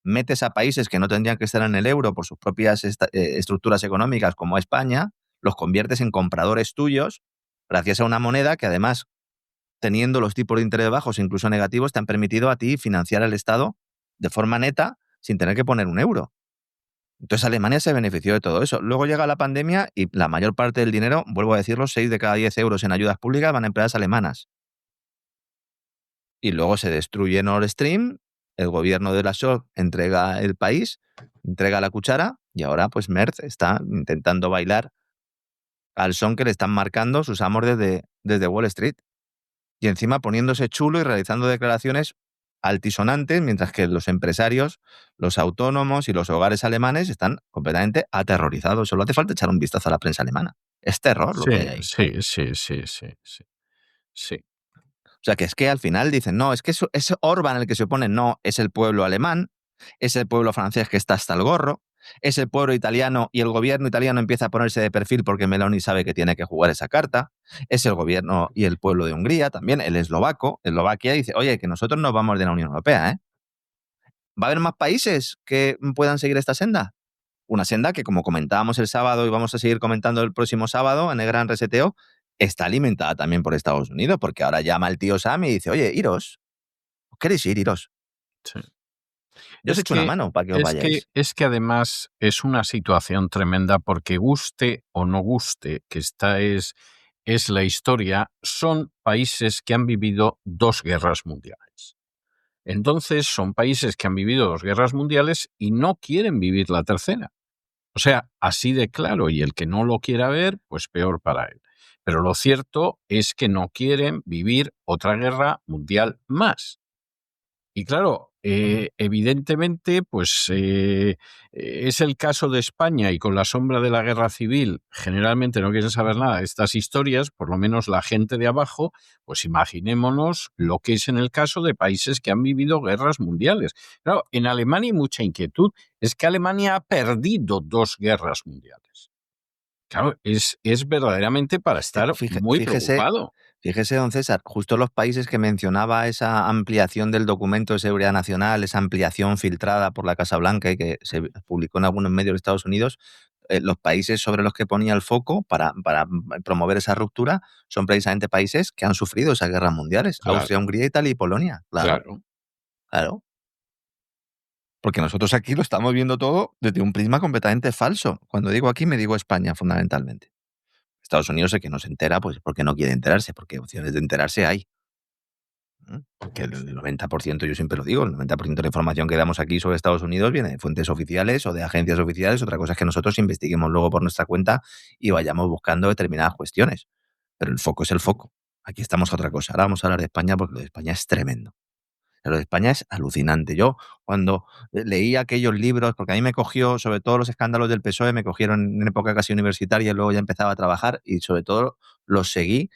metes a países que no tendrían que estar en el euro por sus propias estructuras económicas como España, los conviertes en compradores tuyos gracias a una moneda que además, teniendo los tipos de interés bajos, incluso negativos, te han permitido a ti financiar al Estado de forma neta sin tener que poner un euro. Entonces Alemania se benefició de todo eso. Luego llega la pandemia y la mayor parte del dinero, vuelvo a decirlo, 6 de cada 10 euros en ayudas públicas van a empresas alemanas. Y luego se destruye Nord Stream, el gobierno de la Scholz entrega el país, entrega la cuchara y ahora pues Merz está intentando bailar al son que le están marcando sus amos desde Wall Street. Y encima poniéndose chulo y realizando declaraciones altisonantes, mientras que los empresarios, los autónomos y los hogares alemanes están completamente aterrorizados. Solo hace falta echar un vistazo a la prensa alemana. Es terror lo que hay ahí. Sí. O sea, que es que al final dicen, no, es que es Orbán el que se opone. No, es el pueblo alemán, es el pueblo francés que está hasta el gorro, es el pueblo italiano y el gobierno italiano empieza a ponerse de perfil porque Meloni sabe que tiene que jugar esa carta, es el gobierno y el pueblo de Hungría también, el Eslovaquia dice, oye, que nosotros nos vamos de la Unión Europea, ¿eh? ¿Va a haber más países que puedan seguir esta senda? Una senda que, como comentábamos el sábado y vamos a seguir comentando el próximo sábado en el Gran Reseteo, está alimentada también por Estados Unidos, porque ahora llama el tío Sam y dice, oye, iros, ¿os queréis ir? Iros. Sí. Yo os echo una mano para que os vayáis. Es que además es una situación tremenda porque guste o no guste, que esta es la historia, son países que han vivido 2 guerras mundiales. Entonces son países que han vivido 2 guerras mundiales y no quieren vivir la tercera. O sea, así de claro, y el que no lo quiera ver, pues peor para él. Pero lo cierto es que no quieren vivir otra guerra mundial más. Y claro, evidentemente, pues es el caso de España y con la sombra de la guerra civil, generalmente no quieren saber nada de estas historias, por lo menos la gente de abajo, pues imaginémonos lo que es en el caso de países que han vivido guerras mundiales. Claro, en Alemania hay mucha inquietud, es que Alemania ha perdido 2 guerras mundiales. Claro, es verdaderamente para estar muy preocupado. Fíjese, don César, justo los países que mencionaba esa ampliación del documento de seguridad nacional, esa ampliación filtrada por la Casa Blanca y que se publicó en algunos medios de Estados Unidos, los países sobre los que ponía el foco para promover esa ruptura son precisamente países que han sufrido esas guerras mundiales. Claro. Austria, Hungría, Italia y Polonia. Claro. Porque nosotros aquí lo estamos viendo todo desde un prisma completamente falso. Cuando digo aquí, me digo España, fundamentalmente. Estados Unidos es que no se entera, pues porque no quiere enterarse, porque opciones de enterarse hay. Que el 90%, yo siempre lo digo, el 90% de la información que damos aquí sobre Estados Unidos viene de fuentes oficiales o de agencias oficiales. Otra cosa es que nosotros investiguemos luego por nuestra cuenta y vayamos buscando determinadas cuestiones. Pero el foco es el foco. Aquí estamos a otra cosa. Ahora vamos a hablar de España porque lo de España es tremendo. Lo de España es alucinante. Yo, cuando leí aquellos libros, porque a mí me cogió, sobre todo los escándalos del PSOE, me cogieron en época casi universitaria y luego ya empezaba a trabajar y sobre todo los seguí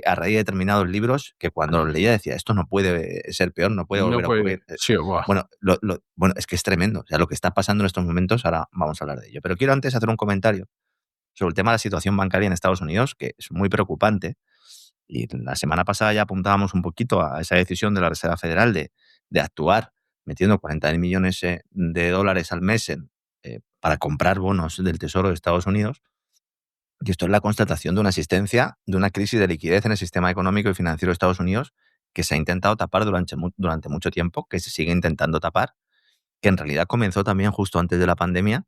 a raíz de determinados libros que cuando los leía decía, esto no puede ser peor, no puede volver a ocurrir. Sí, bueno, es que es tremendo. O sea, lo que está pasando en estos momentos, ahora vamos a hablar de ello. Pero quiero antes hacer un comentario sobre el tema de la situación bancaria en Estados Unidos, que es muy preocupante. Y la semana pasada ya apuntábamos un poquito a esa decisión de la Reserva Federal de actuar metiendo 40.000 millones de dólares al mes para comprar bonos del Tesoro de Estados Unidos. Y esto es la constatación de una existencia, de una crisis de liquidez en el sistema económico y financiero de Estados Unidos que se ha intentado tapar durante mucho tiempo, que se sigue intentando tapar, que en realidad comenzó también justo antes de la pandemia,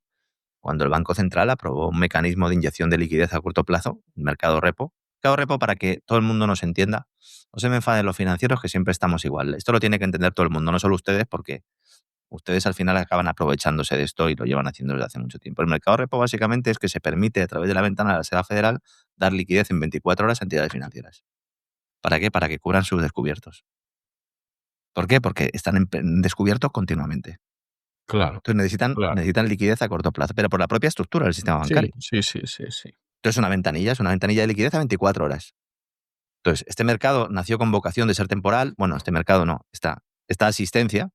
cuando el Banco Central aprobó un mecanismo de inyección de liquidez a corto plazo, el mercado repo. Mercado repo, para que todo el mundo nos entienda, no se me enfaden los financieros, que siempre estamos igual. Esto lo tiene que entender todo el mundo, no solo ustedes, porque ustedes al final acaban aprovechándose de esto y lo llevan haciendo desde hace mucho tiempo. El mercado repo básicamente es que se permite, a través de la ventana de la Reserva Federal, dar liquidez en 24 horas a entidades financieras. ¿Para qué? Para que cubran sus descubiertos. ¿Por qué? Porque están en descubierto continuamente. Claro, Entonces claro. necesitan liquidez a corto plazo, pero por la propia estructura del sistema bancario. Sí. Entonces es una ventanilla de liquidez a 24 horas. Entonces, este mercado nació con vocación de ser temporal. Bueno, este mercado no, esta asistencia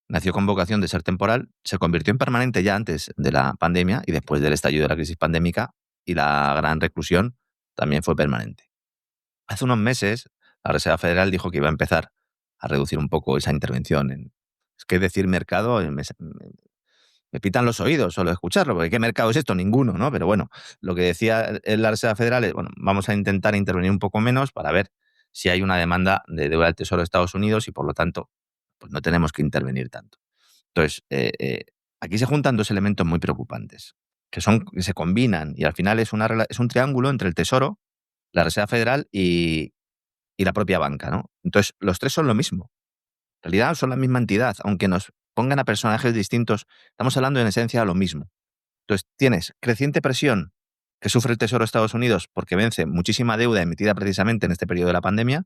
nació con vocación de ser temporal, se convirtió en permanente ya antes de la pandemia y después del estallido de la crisis pandémica y la gran reclusión también fue permanente. Hace unos meses, la Reserva Federal dijo que iba a empezar a reducir un poco esa intervención. Es que decir mercado me pitan los oídos solo escucharlo, porque ¿qué mercado es esto? Ninguno, ¿no? Pero bueno, lo que decía la Reserva Federal es, bueno, vamos a intentar intervenir un poco menos para ver si hay una demanda de deuda del Tesoro de Estados Unidos y, por lo tanto, pues no tenemos que intervenir tanto. Entonces, aquí se juntan dos elementos muy preocupantes, que se combinan y al final es un triángulo entre el Tesoro, la Reserva Federal y la propia banca, ¿no? Entonces, los tres son lo mismo. En realidad son la misma entidad, aunque nos pongan a personajes distintos, estamos hablando en esencia de lo mismo. Entonces, tienes creciente presión que sufre el Tesoro de Estados Unidos porque vence muchísima deuda emitida precisamente en este periodo de la pandemia.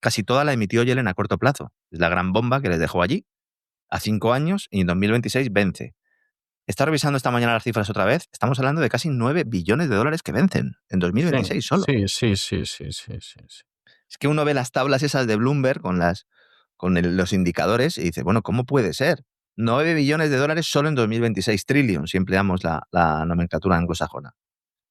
Casi toda la emitió Yellen a corto plazo. Es la gran bomba que les dejó allí a 5 años y en 2026 vence. Está revisando esta mañana las cifras otra vez. Estamos hablando de casi 9 billones de dólares que vencen en 2026 solo. Sí. Es que uno ve las tablas esas de Bloomberg con los indicadores y dice, bueno, ¿cómo puede ser? 9 billones de dólares solo en 2026, trillion, si empleamos la nomenclatura anglosajona.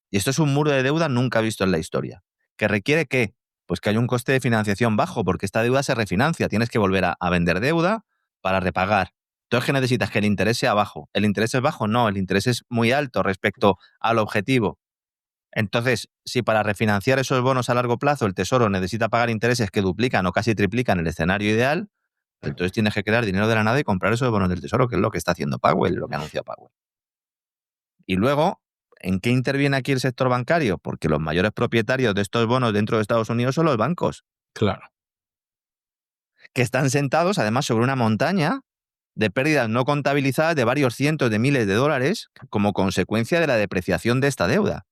Y esto es un muro de deuda nunca visto en la historia. ¿Que requiere qué? Pues que haya un coste de financiación bajo, porque esta deuda se refinancia. Tienes que volver a vender deuda para repagar. Entonces, ¿qué necesitas? Que el interés sea bajo. ¿El interés es bajo? No, el interés es muy alto respecto al objetivo. Entonces, si para refinanciar esos bonos a largo plazo el Tesoro necesita pagar intereses que duplican o casi triplican el escenario ideal, entonces tienes que crear dinero de la nada y comprar esos bonos del Tesoro, que es lo que está haciendo Powell, lo que anuncia Powell. Y luego, ¿en qué interviene aquí el sector bancario? Porque los mayores propietarios de estos bonos dentro de Estados Unidos son los bancos. Claro. Que están sentados además sobre una montaña de pérdidas no contabilizadas de varios cientos de miles de dólares como consecuencia de la depreciación de esta deuda.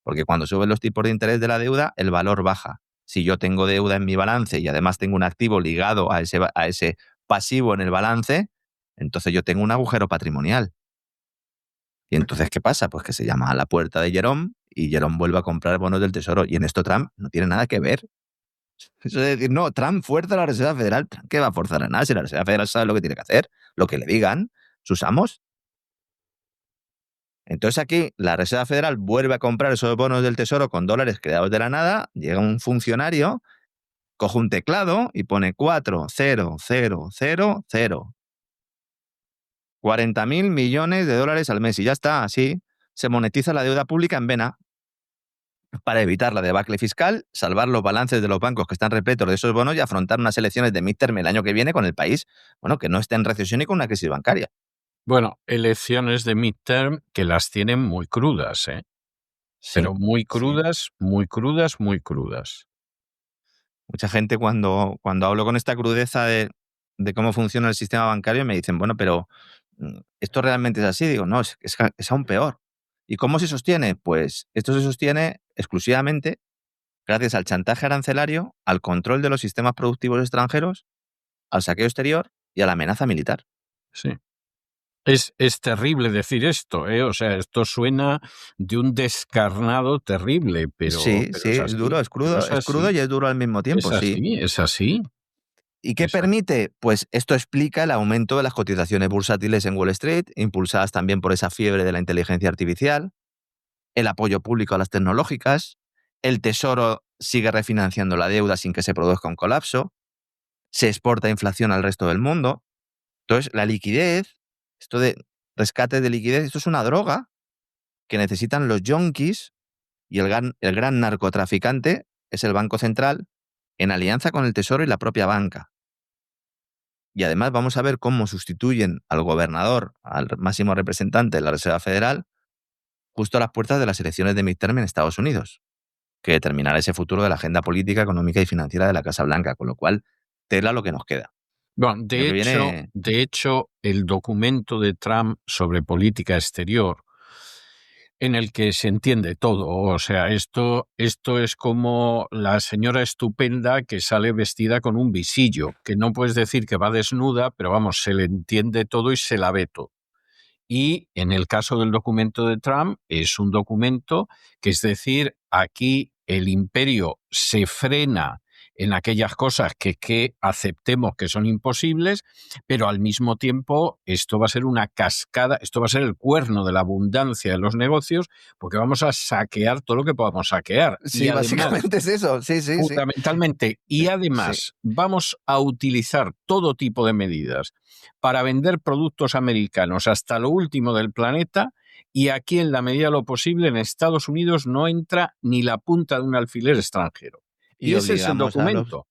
Porque cuando suben los tipos de interés de la deuda, el valor baja. Si yo tengo deuda en mi balance y además tengo un activo ligado a ese pasivo en el balance, entonces yo tengo un agujero patrimonial. Y entonces, ¿qué pasa? Pues que se llama a la puerta de Jerome y Jerome vuelve a comprar bonos del Tesoro. Y en esto Trump no tiene nada que ver. Eso es decir, no, Trump fuerza a la Reserva Federal. ¿Trump qué va a forzar a nada? Si la Reserva Federal sabe lo que tiene que hacer, lo que le digan sus amos. Entonces aquí la Reserva Federal vuelve a comprar esos bonos del Tesoro con dólares creados de la nada. Llega un funcionario, coge un teclado y pone 4000. 40.000 millones de dólares al mes y ya está, así se monetiza la deuda pública en vena para evitar la debacle fiscal, salvar los balances de los bancos que están repletos de esos bonos y afrontar unas elecciones de midterm el año que viene con el país, bueno, que no esté en recesión y con una crisis bancaria. Bueno, elecciones de midterm que las tienen muy crudas, ¿eh? Sí, Pero muy crudas, sí. muy crudas, muy crudas. Mucha gente cuando hablo con esta crudeza de cómo funciona el sistema bancario me dicen, bueno, pero ¿esto realmente es así? Digo, no, es aún peor. ¿Y cómo se sostiene? Pues esto se sostiene exclusivamente gracias al chantaje arancelario, al control de los sistemas productivos extranjeros, al saqueo exterior y a la amenaza militar. Sí. Es terrible decir esto, ¿eh? O sea, esto suena de un descarnado terrible, Sí, pero sí, es es duro, así. es Pero crudo, es es crudo así. y es duro al mismo Es tiempo, sí. así, es así. ¿Y qué Es así. permite? Pues esto explica el aumento de las cotizaciones bursátiles en Wall Street, impulsadas también por esa fiebre de la inteligencia artificial, el apoyo público a las tecnológicas, el Tesoro sigue refinanciando la deuda sin que se produzca un colapso, se exporta inflación al resto del mundo. Entonces, la liquidez, esto de rescate de liquidez, esto es una droga que necesitan los yonkis y el gran narcotraficante es el Banco Central en alianza con el Tesoro y la propia banca. y además vamos a ver cómo sustituyen al gobernador, al máximo representante de la Reserva Federal, justo a las puertas de las elecciones de midterm en Estados Unidos, que determinará ese futuro de la agenda política, económica y financiera de la Casa Blanca, con lo cual, tela lo que nos queda. Bueno, Lo que viene... de hecho, el documento de Trump sobre política exterior, en el que se entiende todo, o sea, esto es como la señora estupenda que sale vestida con un visillo, que no puedes decir que va desnuda, pero vamos, se le entiende todo y se la ve todo. Y en el caso del documento de Trump, es un documento que, es decir, aquí el imperio se frena en aquellas cosas que aceptemos que son imposibles, pero al mismo tiempo esto va a ser una cascada, esto va a ser el cuerno de la abundancia de los negocios, porque vamos a saquear todo lo que podamos saquear. Sí, Y además, básicamente es eso, sí. fundamentalmente, y además vamos a utilizar todo tipo de medidas para vender productos americanos hasta lo último del planeta, y aquí, en la medida de lo posible, en Estados Unidos no entra ni la punta de un alfiler extranjero. Y ese es el documento.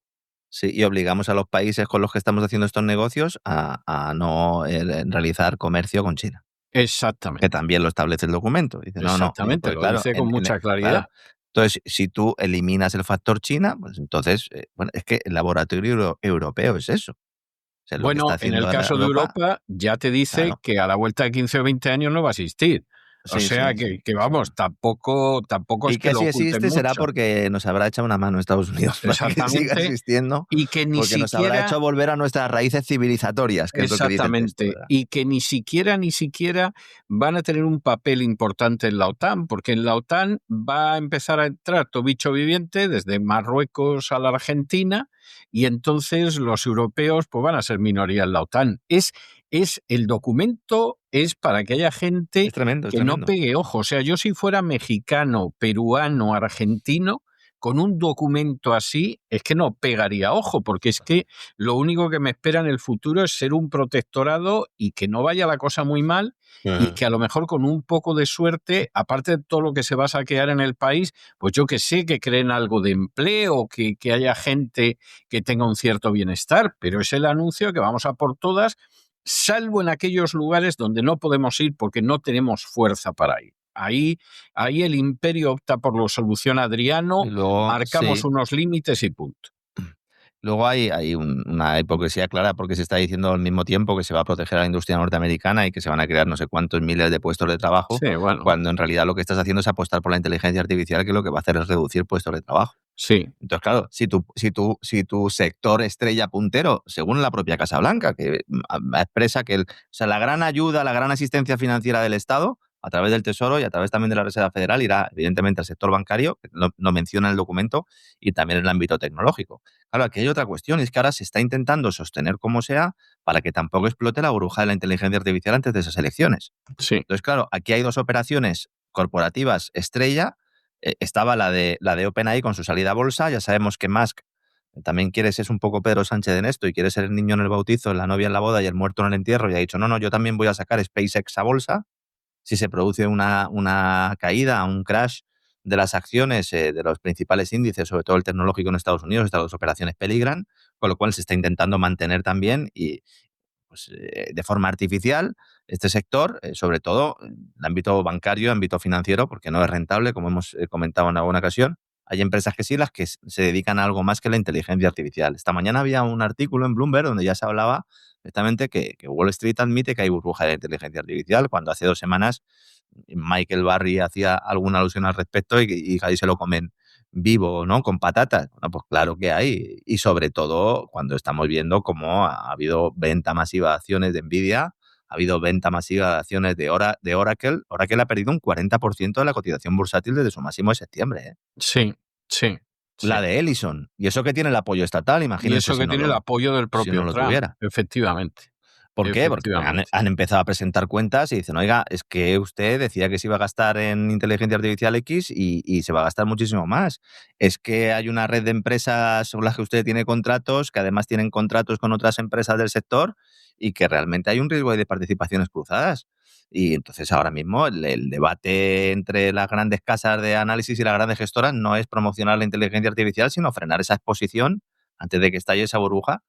Y obligamos a los países con los que estamos haciendo estos negocios a no realizar comercio con China. Exactamente. Que también lo establece el documento. Dice, Exactamente, pues lo claro, dice con mucha claridad. Claro. Entonces, si tú eliminas el factor China, pues entonces, bueno, es que el laboratorio europeo es eso. O sea, lo que está Bueno, en haciendo el ahora caso de Europa ya te dice claro. que a la vuelta de 15 o 20 años no va a existir. O sea que vamos, tampoco Y es que que lo si oculten existe será mucho. porque nos habrá echado una mano Estados Unidos para que siga Exactamente, existiendo, y que ni porque nos habrá siquiera, hecho volver a nuestras raíces civilizatorias, que es lo que dice el texto, exactamente, ¿verdad? y que ni siquiera van a tener un papel importante en la OTAN, porque en la OTAN va a empezar a entrar todo bicho viviente, desde Marruecos a la Argentina, y entonces los europeos pues van a ser minoría en la OTAN. El documento es para que haya gente Es tremendo, es que no tremendo. pegue ojo. O sea, yo, si fuera mexicano, peruano, argentino, con un documento así, es que no pegaría ojo, porque es que lo único que me espera en el futuro es ser un protectorado y que no vaya la cosa muy mal, y que a lo mejor con un poco de suerte, aparte de todo lo que se va a saquear en el país, pues yo que sé, que creen algo de empleo, que haya gente que tenga un cierto bienestar, pero es el anuncio que vamos a por todas, salvo en aquellos lugares donde no podemos ir porque no tenemos fuerza para ir. Ahí el imperio opta por la solución Adriano, Y luego, marcamos unos límites y punto. Luego hay una hipocresía clara, porque se está diciendo al mismo tiempo que se va a proteger a la industria norteamericana y que se van a crear no sé cuántos miles de puestos de trabajo, Sí, bueno, cuando en realidad lo que estás haciendo es apostar por la inteligencia artificial, que lo que va a hacer es reducir puestos de trabajo. sí. Entonces, claro, si tu sector estrella puntero, según la propia Casa Blanca, que expresa que la gran ayuda, la gran asistencia financiera del Estado, a través del Tesoro y a través también de la Reserva Federal, irá evidentemente al sector bancario, que no menciona el documento, y también en el ámbito tecnológico. Claro, aquí hay otra cuestión, y es que ahora se está intentando sostener como sea para que tampoco explote la burbuja de la inteligencia artificial antes de esas elecciones. Sí. Entonces, claro, aquí hay dos operaciones corporativas estrella. Estaba la de OpenAI con su salida a bolsa. Ya sabemos que Musk también quiere ser un poco Pedro Sánchez en esto y quiere ser el niño en el bautizo, la novia en la boda y el muerto en el entierro, y ha dicho, no, yo también voy a sacar SpaceX a bolsa. Si se produce una caída, un crash de las acciones de los principales índices, sobre todo el tecnológico en Estados Unidos, estas dos operaciones peligran, con lo cual se está intentando mantener también y pues, de forma artificial este sector, sobre todo en el ámbito bancario, ámbito financiero, porque no es rentable, como hemos comentado en alguna ocasión. Hay empresas que sí, las que se dedican a algo más que la inteligencia artificial. Esta mañana había un artículo en Bloomberg donde ya se hablaba directamente que Wall Street admite que hay burbuja de inteligencia artificial, cuando hace 2 semanas Michael Burry hacía alguna alusión al respecto y ahí se lo comen vivo, ¿no? Con patatas. Bueno, pues claro que hay. Y sobre todo cuando estamos viendo cómo ha habido venta masiva de acciones de Nvidia, ha habido venta masiva de acciones de Oracle. Oracle ha perdido un 40% de la cotización bursátil desde su máximo de septiembre, ¿eh? Sí. La de Ellison. Y eso que tiene el apoyo estatal, Y imagínense eso que tiene el apoyo del si no propio lo Trump, tuviera. efectivamente. ¿Por qué? Porque han empezado a presentar cuentas y dicen, oiga, es que usted decía que se iba a gastar en inteligencia artificial X y se va a gastar muchísimo más. Es que hay una red de empresas con las que usted tiene contratos, que además tienen contratos con otras empresas del sector, y que realmente hay un riesgo de participaciones cruzadas. Y entonces ahora mismo el debate entre las grandes casas de análisis y las grandes gestoras no es promocionar la inteligencia artificial, sino frenar esa exposición antes de que estalle esa burbuja,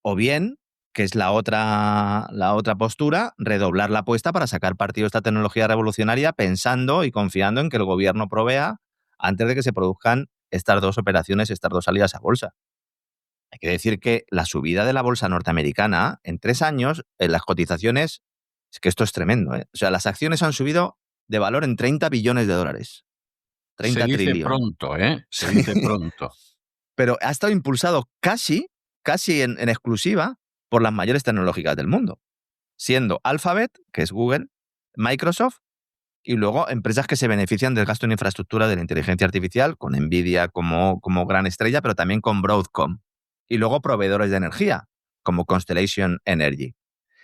o bien que es la otra postura, redoblar la apuesta para sacar partido de esta tecnología revolucionaria pensando y confiando en que el gobierno provea antes de que se produzcan estas dos operaciones, estas dos salidas a bolsa. Hay que decir que la subida de la bolsa norteamericana en 3 años, en las cotizaciones, es que esto es tremendo, ¿eh? O sea, las acciones han subido de valor en 30 billones de dólares. 30 Se dice trillones. pronto, ¿eh? Se dice pronto. Pero ha estado impulsado casi en exclusiva por las mayores tecnológicas del mundo, siendo Alphabet, que es Google, Microsoft, y luego empresas que se benefician del gasto en infraestructura de la inteligencia artificial, con Nvidia como gran estrella, pero también con Broadcom. Y luego proveedores de energía, como Constellation Energy.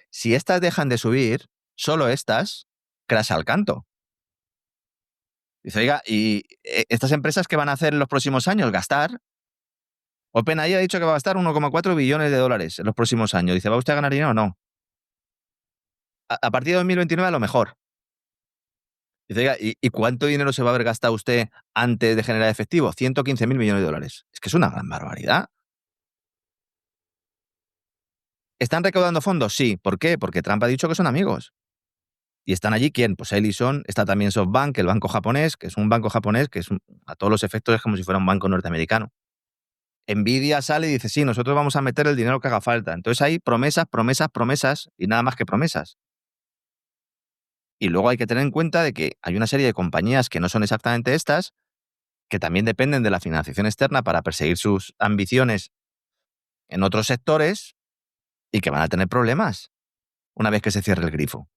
Si estas dejan de subir, solo estas, crash al canto. Dice, oiga, ¿y estas empresas qué van a hacer en los próximos años? Gastar. OpenAI ha dicho que va a gastar 1,4 billones de dólares en los próximos años. Dice, ¿va usted a ganar dinero o no? A partir de 2029 a lo mejor. Dice, oiga, ¿y cuánto dinero se va a haber gastado usted antes de generar efectivo? 115.000 millones de dólares. Es que es una gran barbaridad. ¿Están recaudando fondos? Sí. ¿Por qué? Porque Trump ha dicho que son amigos. ¿Y están allí quién? Pues Ellison, está también SoftBank, el banco japonés, que es un banco japonés que a todos los efectos es como si fuera un banco norteamericano. Nvidia sale y dice, sí, nosotros vamos a meter el dinero que haga falta. Entonces hay promesas y nada más que promesas. Y luego hay que tener en cuenta de que hay una serie de compañías que no son exactamente estas, que también dependen de la financiación externa para perseguir sus ambiciones en otros sectores y que van a tener problemas una vez que se cierre el grifo.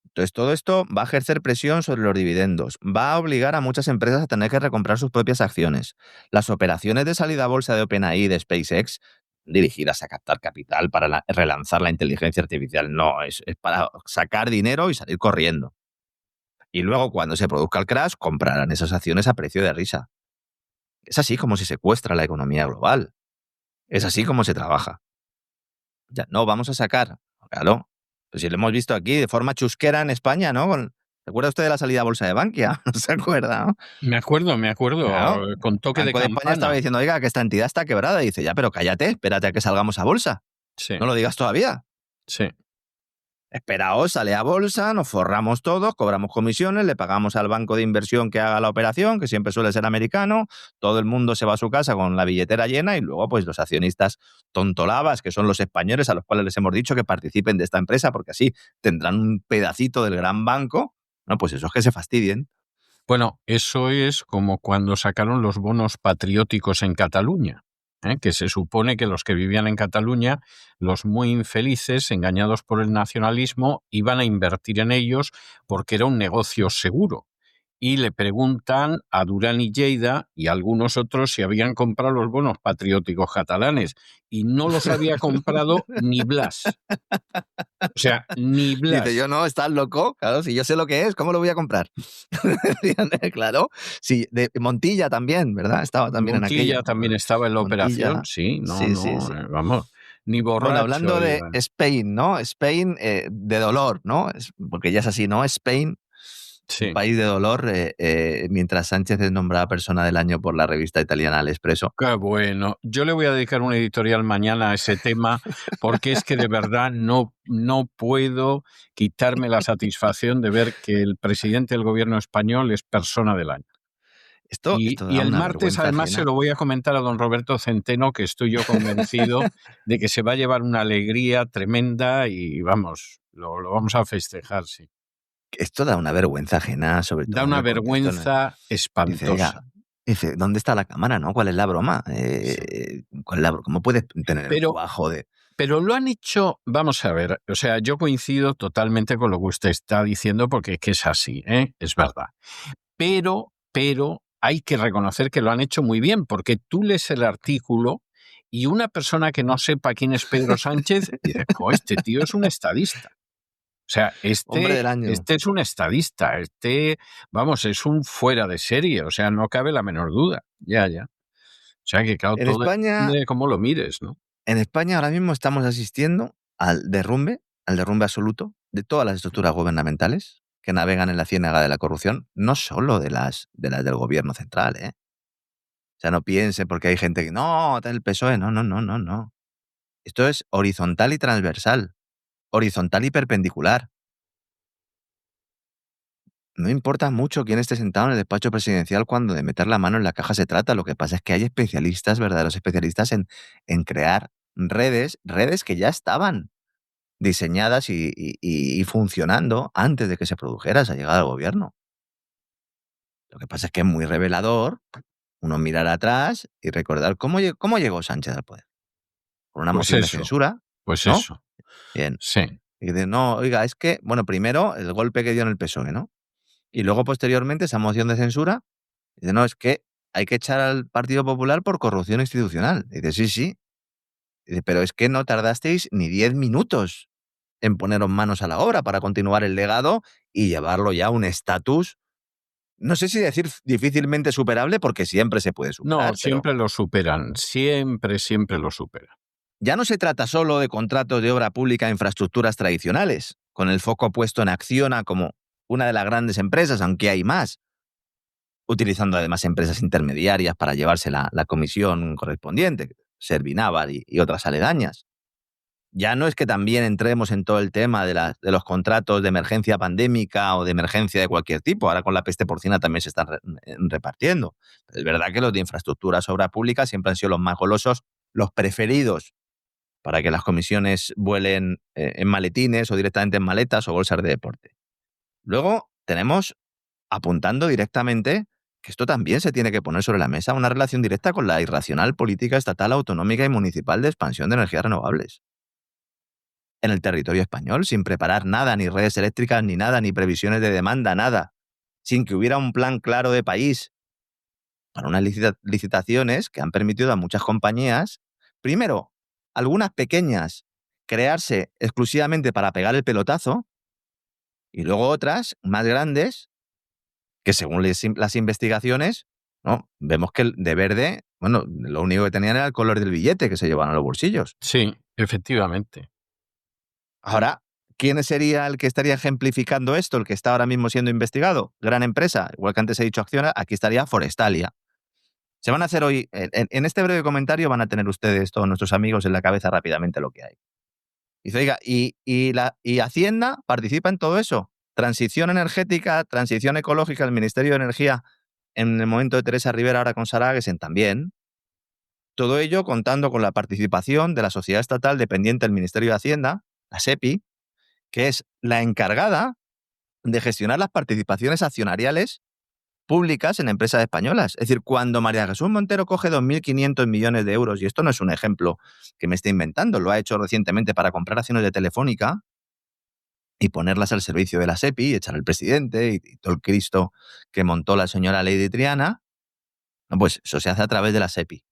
Entonces, todo esto va a ejercer presión sobre los dividendos, va a obligar a muchas empresas a tener que recomprar sus propias acciones. Las operaciones de salida a bolsa de OpenAI y de SpaceX, dirigidas a captar capital para relanzar la inteligencia artificial, no, es para sacar dinero y salir corriendo. Y luego, cuando se produzca el crash, comprarán esas acciones a precio de risa. Es así como se secuestra la economía global. Es así como se trabaja. Ya, no, vamos a sacar. Claro. Pues si lo hemos visto aquí de forma chusquera en España, ¿no? ¿Se acuerda usted de la salida a bolsa de Bankia? ¿No se acuerda? ¿No? Me acuerdo, Claro. con toque de Banco de España estaba campana. diciendo, oiga, que esta entidad está quebrada. Y dice, ya, pero cállate, espérate a que salgamos a bolsa. Sí, No lo digas todavía. sí. Esperaos, sale a bolsa, nos forramos todos, cobramos comisiones, le pagamos al banco de inversión que haga la operación, que siempre suele ser americano, todo el mundo se va a su casa con la billetera llena y luego pues los accionistas tontolabas, que son los españoles a los cuales les hemos dicho que participen de esta empresa porque así tendrán un pedacito del gran banco, no, pues esos que se fastidien. Bueno, eso es como cuando sacaron los bonos patrióticos en Cataluña, que se supone que los que vivían en Cataluña, los muy infelices, engañados por el nacionalismo, iban a invertir en ellos porque era un negocio seguro. Y le preguntan a Duran y Lleida y a algunos otros si habían comprado los bonos patrióticos catalanes. Y no los había comprado ni Blas. O sea, ni Blas. Dice, yo no, estás loco. Claro, si yo sé lo que es, ¿cómo lo voy a comprar? Claro. Sí, de Montilla también, ¿verdad? Estaba también Montilla en aquella. también estaba en la Montilla. operación, sí, no, Sí, no, sí, sí. vamos, ni borracho. Bueno, hablando de iba. Spain, ¿no? Spain de dolor, ¿no? Porque ya es así, ¿no? Spain, Sí. un país de dolor, mientras Sánchez es nombrada persona del año por la revista italiana El Expreso. Qué bueno. Yo le voy a dedicar un editorial mañana a ese tema porque es que de verdad no puedo quitarme la satisfacción de ver que el presidente del gobierno español es persona del año. Esto Y da el una martes, vergüenza además, ajena. se lo voy a comentar a don Roberto Centeno, que estoy yo convencido de que se va a llevar una alegría tremenda y vamos, lo vamos a festejar, sí. Esto da una vergüenza ajena, sobre todo. Da en una el contexto en el- vergüenza Dice, oiga, espantosa. dice, ¿dónde está la cámara, no? ¿Cuál es la broma? ¿Cómo puedes tener el Pero, cuajo de...? pero lo han hecho, vamos a ver, o sea, yo coincido totalmente con lo que usted está diciendo porque es que es así, es verdad. Pero hay que reconocer que lo han hecho muy bien, porque tú lees el artículo y una persona que no sepa quién es Pedro Sánchez dice, jo, este tío es un estadista. O sea, Hombre del año. este es un estadista, vamos, es un fuera de serie, o sea, no cabe la menor duda. Ya. O sea, que claro, En todo España, depende de cómo lo mires, ¿no? en España ahora mismo estamos asistiendo al derrumbe absoluto de todas las estructuras gubernamentales que navegan en la ciénaga de la corrupción, no solo de las del gobierno central, ¿eh? O sea, no piensen porque hay gente que no, está el PSOE, no. Esto es horizontal y transversal, horizontal y perpendicular. No importa mucho quién esté sentado en el despacho presidencial cuando de meter la mano en la caja se trata. Lo que pasa es que hay especialistas, verdaderos especialistas en crear redes que ya estaban diseñadas y funcionando antes de que se produjera esa llegada al gobierno. Lo que pasa es que es muy revelador uno mirar atrás y recordar cómo llegó Sánchez al poder. Con una Pues moción de eso, censura, pues ¿no? eso. Bien. Sí. Y dice, no, oiga, es que, bueno, primero el golpe que dio en el PSOE, ¿no? Y luego, posteriormente, esa moción de censura, dice, no, es que hay que echar al Partido Popular por corrupción institucional. Dice, sí, sí. Dice, pero es que no tardasteis ni 10 minutos en poneros manos a la obra para continuar el legado y llevarlo ya a un estatus, no sé si decir difícilmente superable, porque siempre se puede No, superar, pero siempre lo superan. Siempre lo superan. ya no se trata solo de contratos de obra pública e infraestructuras tradicionales, con el foco puesto en Acciona como una de las grandes empresas, aunque hay más, utilizando además empresas intermediarias para llevarse la comisión correspondiente, Servinávar y otras aledañas. Ya no es que también entremos en todo el tema de los contratos de emergencia pandémica o de emergencia de cualquier tipo. Ahora con la peste porcina también se están repartiendo. Es verdad que los de infraestructuras, obra pública, siempre han sido los más golosos, los preferidos para que las comisiones vuelen en maletines o directamente en maletas o bolsas de deporte. Luego tenemos, apuntando directamente, que esto también se tiene que poner sobre la mesa, una relación directa con la irracional política estatal, autonómica y municipal de expansión de energías renovables en el territorio español, sin preparar nada, ni redes eléctricas, ni nada, ni previsiones de demanda, nada, sin que hubiera un plan claro de país para unas licitaciones que han permitido a muchas compañías, primero, algunas pequeñas, crearse exclusivamente para pegar el pelotazo, y luego otras, más grandes, que según las investigaciones, ¿no? Vemos que de verde, bueno, lo único que tenían era el color del billete que se llevaban a los bolsillos. Sí, efectivamente. Ahora, ¿quién sería el que estaría ejemplificando esto, el que está ahora mismo siendo investigado? Gran empresa, igual que antes he dicho Acciona, aquí estaría Forestalia. Se van a hacer hoy, en este breve comentario van a tener ustedes, todos nuestros amigos, en la cabeza rápidamente lo que hay. Dice, oiga, y Hacienda participa en todo eso. Transición energética, transición ecológica, el Ministerio de Energía, en el momento de Teresa Rivera, ahora con Sara Agesen también. Todo ello contando con la participación de la sociedad estatal dependiente del Ministerio de Hacienda, la SEPI, que es la encargada de gestionar las participaciones accionariales públicas en empresas españolas. Es decir, cuando María Jesús Montero coge 2.500 millones de euros, y esto no es un ejemplo que me esté inventando, lo ha hecho recientemente para comprar acciones de Telefónica y ponerlas al servicio de la SEPI, y echar al presidente y todo el Cristo que montó la señora Lady Triana, no, pues eso se hace a través de la SEPI.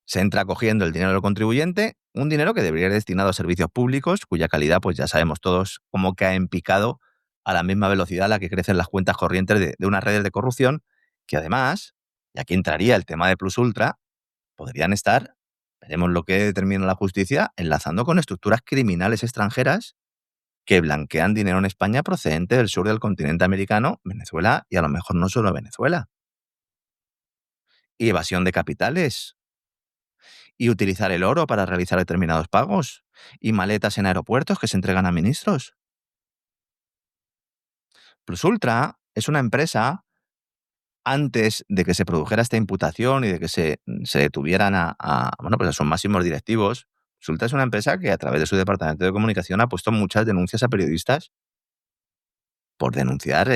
Se entra cogiendo el dinero del contribuyente, un dinero que debería ir destinado a servicios públicos, cuya calidad, pues ya sabemos todos cómo cae en picado a la misma velocidad a la que crecen las cuentas corrientes de unas redes de corrupción, que además, y aquí entraría el tema de Plus Ultra, podrían estar, veremos lo que determina la justicia, enlazando con estructuras criminales extranjeras que blanquean dinero en España procedente del sur del continente americano, Venezuela, y a lo mejor no solo Venezuela. Y evasión de capitales, y utilizar el oro para realizar determinados pagos, y maletas en aeropuertos que se entregan a ministros. Plus Ultra es una empresa, antes de que se produjera esta imputación y de que se detuvieran bueno, pues a sus máximos directivos. Plus Ultra es una empresa que a través de su departamento de comunicación ha puesto muchas denuncias a periodistas por denunciar,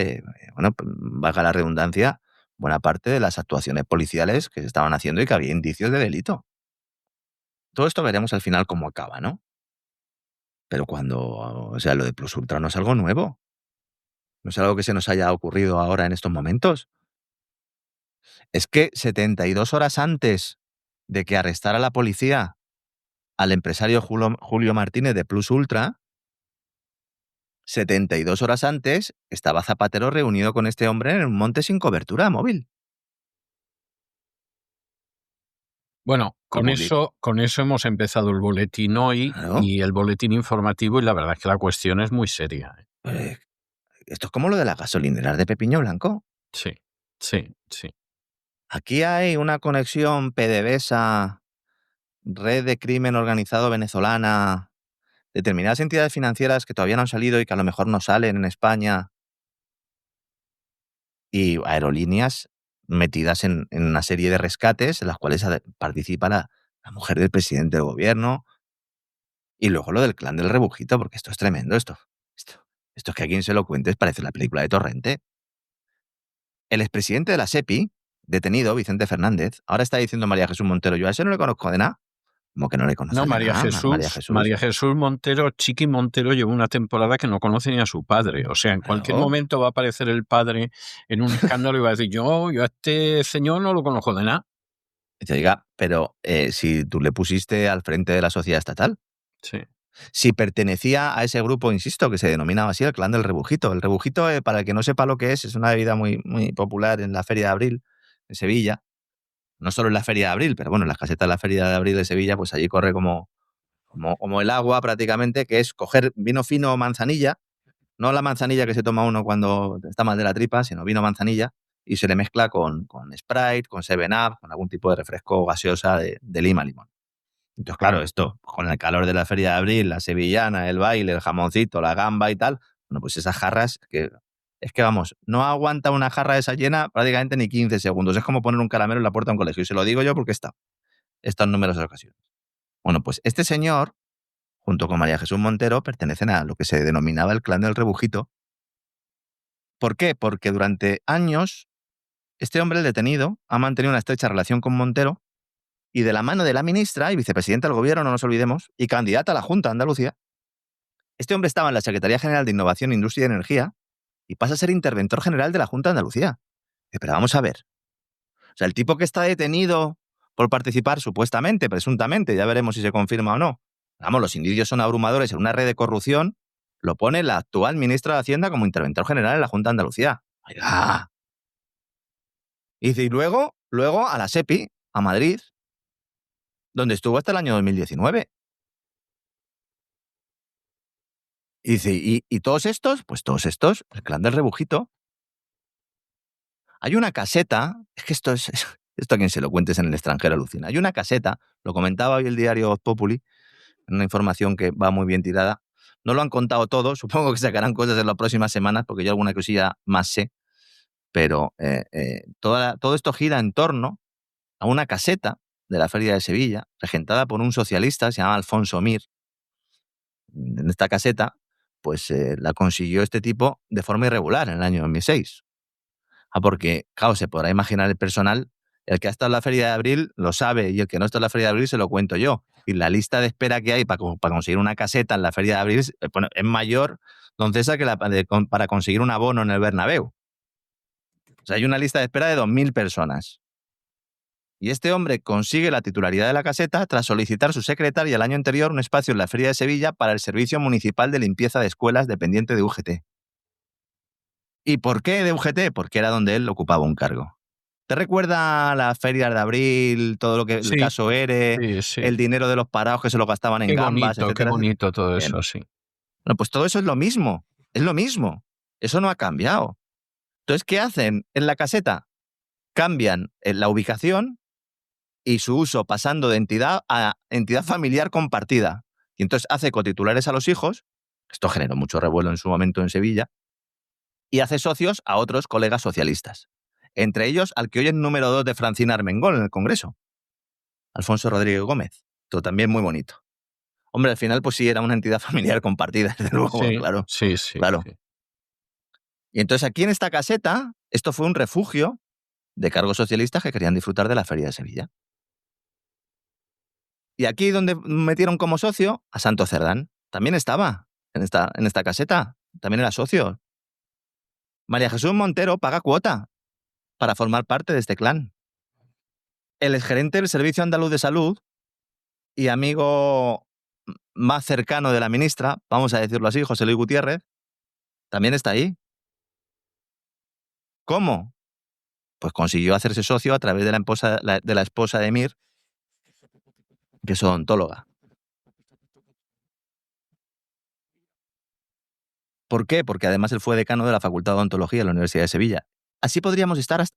bueno, valga la redundancia, buena parte de las actuaciones policiales que se estaban haciendo y que había indicios de delito. Todo esto veremos al final cómo acaba, ¿no? Pero o sea, lo de Plus Ultra no es algo nuevo. No es algo que se nos haya ocurrido ahora en estos momentos. Es que 72 horas antes de que arrestara la policía al empresario Julio Martínez de Plus Ultra, 72 horas antes estaba Zapatero reunido con este hombre en un monte sin cobertura móvil. Bueno, Y con eso hemos empezado el boletín hoy claro, y el boletín informativo, y la verdad es que la cuestión es muy seria. eh, esto es como lo de las gasolineras de Pepiño Blanco. Sí, sí, sí. Aquí hay una conexión PDVSA red de crimen organizado venezolana, determinadas entidades financieras que todavía no han salido y que a lo mejor no salen en España, y aerolíneas metidas en una serie de rescates en las cuales participa la mujer del presidente del gobierno, y luego lo del clan del rebujito, porque esto es tremendo, esto es que a quien se lo cuentes parece la película de Torrente. El expresidente de la SEPI, detenido, Vicente Fernández, ahora está diciendo María Jesús Montero, yo a ese no le conozco de nada. ¿Cómo que no le conoces No, de María nada, María Jesús, Jesús? María Jesús Montero, Chiqui Montero, lleva una temporada que no conoce ni a su padre. O sea, en cualquier Claro. momento va a aparecer el padre en un escándalo y va a decir, yo a este señor no lo conozco de nada. Y te diga, pero si tú le pusiste al frente de la sociedad estatal, Sí. si pertenecía a ese grupo, insisto, que se denominaba así el clan del rebujito. El rebujito, para el que no sepa lo que es una bebida muy, muy popular en la Feria de Abril, en Sevilla. No solo en la Feria de Abril, pero bueno, en las casetas de la Feria de Abril de Sevilla, pues allí corre como el agua prácticamente, que es coger vino fino o manzanilla, no la manzanilla que se toma uno cuando está mal de la tripa, sino vino manzanilla, y se le mezcla con Sprite, con 7-Up, con algún tipo de refresco gaseosa de lima-limón. Entonces, claro, esto, con el calor de la Feria de Abril, la sevillana, el baile, el jamoncito, la gamba y tal, bueno, pues esas jarras es que vamos, no aguanta una jarra de esa llena prácticamente ni 15 segundos. Es como poner un caramelo en la puerta de un colegio. Y se lo digo yo porque está en numerosas ocasiones. Bueno, pues este señor, junto con María Jesús Montero, pertenecen a lo que se denominaba el clan del rebujito. ¿Por qué? Porque durante años este hombre, el detenido, ha mantenido una estrecha relación con Montero, y de la mano de la ministra y vicepresidenta del gobierno, no nos olvidemos, y candidata a la Junta de Andalucía, este hombre estaba en la Secretaría General de Innovación, Industria y Energía y pasa a ser interventor general de la Junta de Andalucía. Pero vamos a ver. O sea, el tipo que está detenido por participar supuestamente, presuntamente, ya veremos si se confirma o no. Vamos, los indicios son abrumadores en una red de corrupción, lo pone la actual ministra de Hacienda como interventor general en la Junta de Andalucía. ¡Oiga! Y dice, y luego a la SEPI, a Madrid, donde estuvo hasta el año 2019. Y dice, ¿y todos estos? Pues todos estos, el clan del rebujito. Hay una caseta, es que esto a quien se lo cuentes en el extranjero alucina. Hay una caseta, lo comentaba hoy el diario Voz Populi, una información que va muy bien tirada. No lo han contado todo, supongo que sacarán cosas en las próximas semanas, porque yo alguna cosilla más sé, pero todo esto gira en torno a una caseta de la Feria de Sevilla, regentada por un socialista, se llama Alfonso Mir. En esta caseta, pues la consiguió este tipo de forma irregular en el año 2006. Porque, claro, se podrá imaginar el personal, el que ha estado en la Feria de Abril lo sabe, y el que no está en la Feria de Abril se lo cuento yo. Y la lista de espera que hay para conseguir una caseta en la Feria de Abril es mayor, don César, que para conseguir un abono en el Bernabéu. O sea, hay una lista de espera de 2.000 personas. Y este hombre consigue la titularidad de la caseta tras solicitar su secretaria el año anterior un espacio en la Feria de Sevilla para el Servicio Municipal de Limpieza de Escuelas dependiente de UGT. ¿Y por qué de UGT? Porque era donde él ocupaba un cargo. ¿Te recuerda las ferias de abril, todo lo que Sí, el caso ERE, sí. el dinero de los parados que se lo gastaban en gambas, etcétera? Qué bonito todo Bien. eso, sí. Bueno, pues todo eso es lo mismo. Eso no ha cambiado. Entonces, ¿qué hacen en la caseta? Cambian la ubicación y su uso, pasando de entidad a entidad familiar compartida. Y entonces hace cotitulares a los hijos, esto generó mucho revuelo en su momento en Sevilla, y hace socios a otros colegas socialistas. Entre ellos, al que hoy es número 2 de Francina Armengol en el Congreso, Alfonso Rodríguez Gómez. Todo también muy bonito. Hombre, al final, pues sí, era una entidad familiar compartida, desde luego, Sí, claro. Sí. Claro. Sí. Y entonces aquí en esta caseta, esto fue un refugio de cargos socialistas que querían disfrutar de la Feria de Sevilla. Y aquí donde metieron como socio a Santo Cerdán. También estaba en esta caseta. También era socio. María Jesús Montero paga cuota para formar parte de este clan. El exgerente del Servicio Andaluz de Salud y amigo más cercano de la ministra, vamos a decirlo así, José Luis Gutiérrez, también está ahí. ¿Cómo? Pues consiguió hacerse socio a través de la esposa de Mir, que es odontóloga. ¿Por qué? Porque además él fue decano de la Facultad de Odontología de la Universidad de Sevilla. Así podríamos estar hasta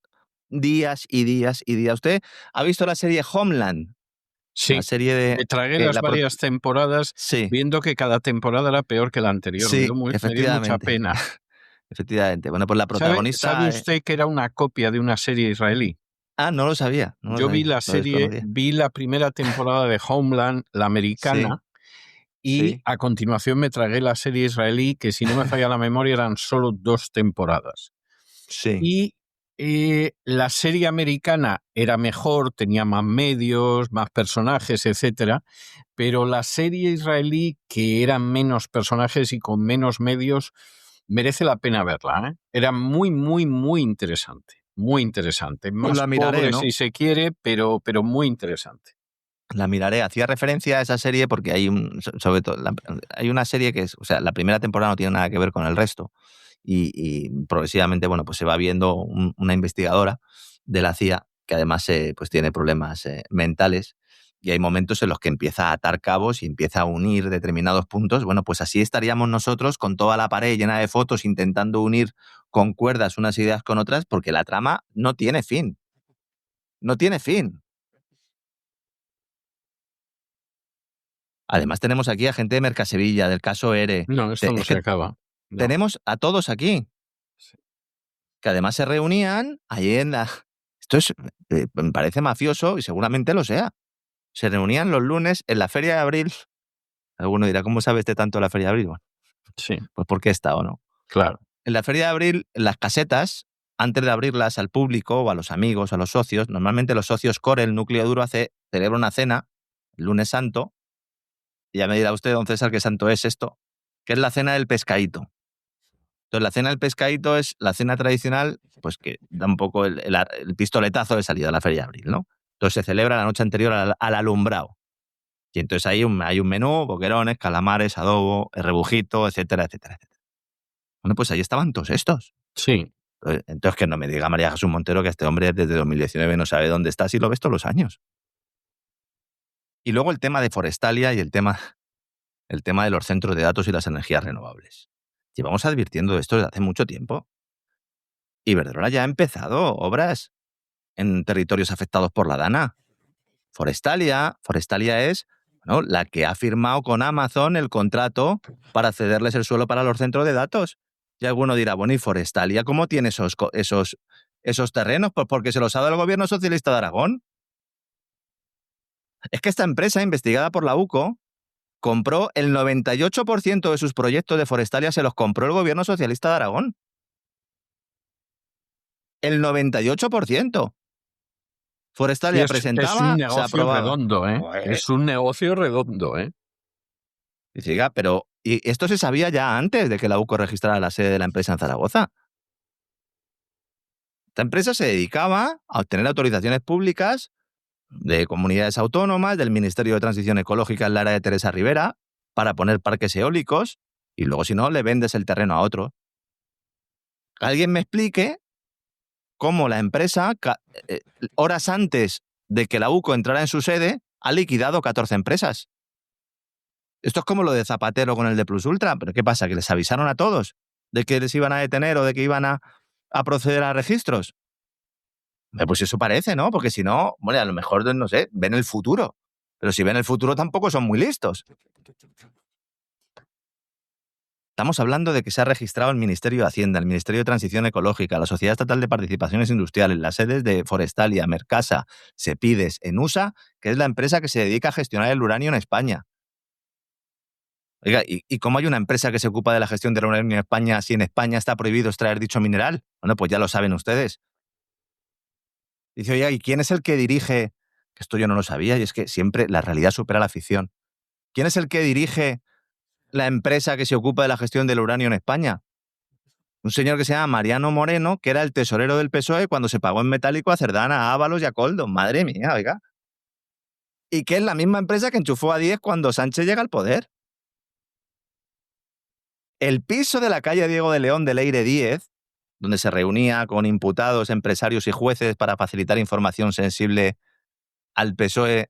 días y días y días. ¿Usted ha visto la serie Homeland Sí, La serie de... me tragué que las la pro- varias temporadas Sí, viendo que cada temporada era peor que la anterior. sí, Me dio mucha efectivamente. pena. Efectivamente. Bueno, pues la ¿Sabe protagonista... usted que era una copia de una serie israelí? No lo sabía, no lo Yo vi sabía, la lo serie, desconocía. vi la primera temporada de Homeland, la Sí, americana, y sí, a continuación me tragué la serie israelí, que si no me falla la memoria eran solo 2 temporadas. sí. Y la serie americana era mejor, tenía más medios, más personajes, etcétera, pero la serie israelí, que eran menos personajes y con menos medios, merece la pena verla, ¿eh? Era muy, muy, muy interesante. Muy interesante. Pues Más la miraré, pobre ¿no? si se quiere, pero muy interesante. La miraré. Hacía referencia a esa serie porque hay sobre todo, hay una serie que es, o sea, la primera temporada no tiene nada que ver con el resto. Y progresivamente, bueno, pues se va viendo una investigadora de la CIA que además pues tiene problemas mentales y hay momentos en los que empieza a atar cabos y empieza a unir determinados puntos. Bueno, pues así estaríamos nosotros con toda la pared llena de fotos intentando unir con cuerdas unas ideas con otras porque la trama no tiene fin. No tiene fin. Además tenemos aquí a gente de Mercasevilla, del caso ERE. No, esto no Es se que acaba. No. tenemos a todos aquí, Sí. que además se reunían allí en la... Esto me parece mafioso y seguramente lo sea. Se reunían los lunes en la Feria de Abril. Alguno dirá, ¿cómo sabe este tanto de la Feria de Abril? Bueno, Sí, pues porque he estado, ¿no? claro. En la Feria de Abril, en las casetas, antes de abrirlas al público o a los amigos, a los socios, normalmente los socios core, el núcleo duro, celebra una cena, el lunes santo, y ya me dirá usted, don César, qué santo es esto, que es la cena del pescadito. Entonces, la cena del pescadito es la cena tradicional, pues que da un poco el pistoletazo de salida a la Feria de Abril, ¿no? Entonces se celebra la noche anterior al alumbrado. Y entonces hay un menú, boquerones, calamares, adobo, rebujito, etcétera, etcétera, etcétera. Bueno, pues ahí estaban todos estos. Sí. Entonces que no me diga María Jesús Montero que este hombre desde 2019 no sabe dónde está si lo ves todos los años. Y luego el tema de Forestalia y el tema de los centros de datos y las energías renovables. Llevamos advirtiendo de esto desde hace mucho tiempo. Iberdrola ya ha empezado obras en territorios afectados por la DANA. Forestalia es, bueno, la que ha firmado con Amazon el contrato para cederles el suelo para los centros de datos. Y alguno dirá, bueno, ¿y Forestalia cómo tiene esos terrenos? Pues porque se los ha dado el gobierno socialista de Aragón. Es que esta empresa, investigada por la UCO, compró el 98% de sus proyectos de Forestalia, se los compró el gobierno socialista de Aragón. El 98%. Sí, Forestalia es un presentaba, se negocio aprobaba. redondo, ¿eh? Pues, Es un negocio redondo, ¿eh? dice, "Oiga, pero y esto se sabía ya antes de que la UCO registrara la sede de la empresa en Zaragoza. Esta empresa se dedicaba a obtener autorizaciones públicas de comunidades autónomas, del Ministerio de Transición Ecológica en la área de Teresa Rivera, para poner parques eólicos, y luego, si no, le vendes el terreno a otro. Que alguien me explique cómo la empresa, horas antes de que la UCO entrara en su sede, ha liquidado 14 empresas. Esto es como lo de Zapatero con el de Plus Ultra, pero ¿qué pasa? ¿Que les avisaron a todos de que les iban a detener o de que iban a proceder a registros? Pues eso parece, ¿no? Porque si no, bueno, a lo mejor, no sé, ven el futuro. Pero si ven el futuro tampoco son muy listos. Estamos hablando de que se ha registrado el Ministerio de Hacienda, el Ministerio de Transición Ecológica, la Sociedad Estatal de Participaciones Industriales, las sedes de Forestalia, Mercasa, Sepides, Enusa, que es la empresa que se dedica a gestionar el uranio en España. Oiga, ¿y cómo hay una empresa que se ocupa de la gestión del uranio en España si en España está prohibido extraer dicho mineral? Bueno, pues ya lo saben ustedes. Dice, oiga, ¿y quién es el que dirige? Que esto yo no lo sabía, y es que siempre la realidad supera la ficción. ¿Quién es el que dirige la empresa que se ocupa de la gestión del uranio en España? Un señor que se llama Mariano Moreno, que era el tesorero del PSOE cuando se pagó en metálico a Cerdán, a Ábalos y a Koldo. Madre mía, oiga. Y que es la misma empresa que enchufó a 10 cuando Sánchez llega al poder. El piso de la calle Diego de León de Leire 10, donde se reunía con imputados, empresarios y jueces para facilitar información sensible al PSOE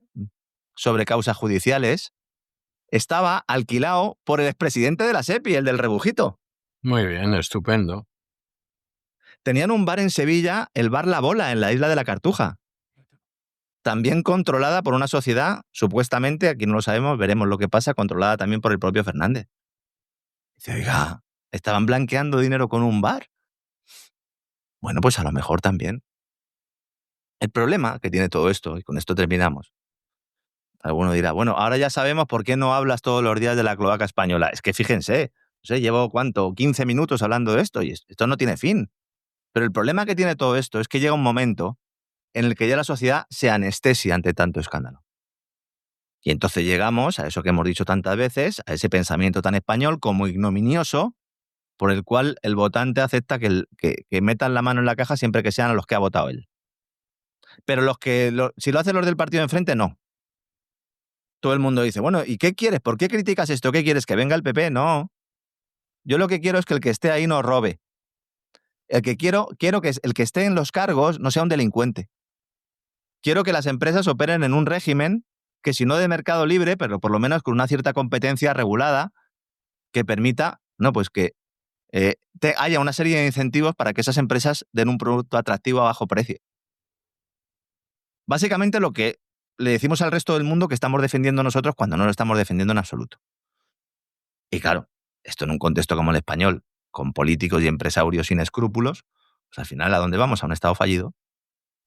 sobre causas judiciales, estaba alquilado por el expresidente de la SEPI, el del rebujito. Muy bien, estupendo. Tenían un bar en Sevilla, el bar La Bola, en la isla de la Cartuja. también controlada por una sociedad, supuestamente, aquí no lo sabemos, veremos lo que pasa, controlada también por el propio Fernández. Dice, oiga, ¿estaban blanqueando dinero con un bar? Bueno, pues a lo mejor también. El problema que tiene todo esto, y con esto terminamos, alguno dirá, bueno, ahora ya sabemos por qué no hablas todos los días de la cloaca española. Es que fíjense, no sé, llevo, ¿cuánto? 15 minutos hablando de esto y esto no tiene fin. Pero el problema que tiene todo esto es que llega un momento en el que ya la sociedad se anestesia ante tanto escándalo. Y entonces llegamos a eso que hemos dicho tantas veces, a ese pensamiento tan español como ignominioso, por el cual el votante acepta que metan la mano en la caja siempre que sean a los que ha votado él. Pero si lo hacen los del partido de enfrente, no. Todo el mundo dice, bueno, ¿y qué quieres? ¿Por qué criticas esto? ¿Qué quieres? ¿Que venga el PP? No. Yo lo que quiero es que el que esté ahí no robe. Quiero que el que esté en los cargos no sea un delincuente. Quiero que las empresas operen en un régimen que, si no de mercado libre, pero por lo menos con una cierta competencia regulada, que permita, no, pues que haya una serie de incentivos para que esas empresas den un producto atractivo a bajo precio. Básicamente lo que le decimos al resto del mundo que estamos defendiendo nosotros cuando no lo estamos defendiendo en absoluto. Y claro, esto en un contexto como el español, con políticos y empresarios sin escrúpulos, pues al final, ¿a dónde vamos? A un Estado fallido.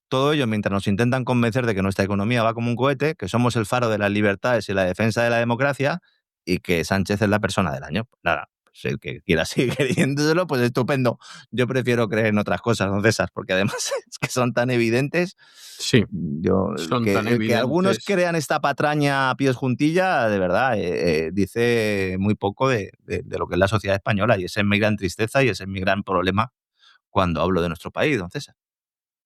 Todo ello mientras nos intentan convencer de que nuestra economía va como un cohete, que somos el faro de las libertades y la defensa de la democracia, y que Sánchez es la persona del año. Pues nada, pues el que quiera seguir creyéndoselo, pues estupendo. Yo prefiero creer en otras cosas, don César, porque además es que son tan evidentes. Sí, son tan evidentes. Que algunos crean esta patraña a pies juntilla, de verdad, dice muy poco de lo que es la sociedad española, y esa es mi gran tristeza y ese es mi gran problema cuando hablo de nuestro país, don César.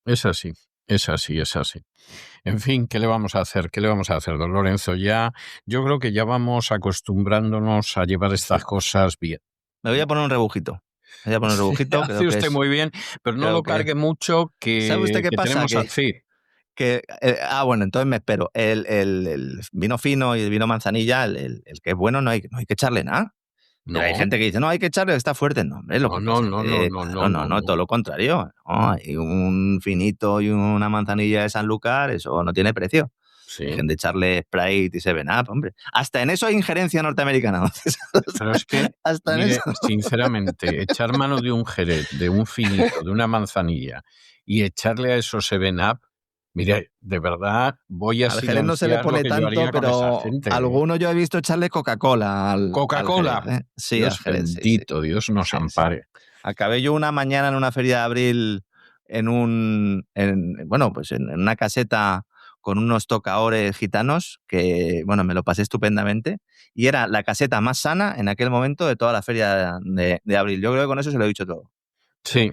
Es así. Es así. En fin, ¿qué le vamos a hacer? Don Lorenzo? Yo creo que ya vamos acostumbrándonos a llevar estas cosas bien. Me voy a poner un rebujito. Hace usted muy bien, pero no lo cargue mucho, que ¿sabe usted qué pasa? Tenemos así. Bueno, entonces me espero. El vino fino y el vino manzanilla, el que es bueno, no hay que echarle nada. No. Hay gente que dice, no, hay que echarle, está fuerte. No, hombre, no, todo lo contrario. No, hay un finito y una manzanilla de Sanlúcar, eso no tiene precio. Sí. Dejen de echarle Sprite y 7-Up, hombre. Hasta en eso hay injerencia norteamericana. Pero es que, mire, sinceramente, echar mano de un Jerez, de un finito, de una manzanilla y echarle a eso 7-Up, mire, de verdad, voy a silenciar. Al Jerez no se le pone tanto, pero alguno yo he visto echarle Coca-Cola. ¿Coca-Cola? Al Jerez, ¿eh? Sí, Dios al Jerez. Bendito, sí. Dios nos ampare. Sí. Acabé yo una mañana en una feria de abril en una caseta con unos tocadores gitanos que, bueno, me lo pasé estupendamente. Y era la caseta más sana en aquel momento de toda la feria de abril. Yo creo que con eso se lo he dicho todo. Sí,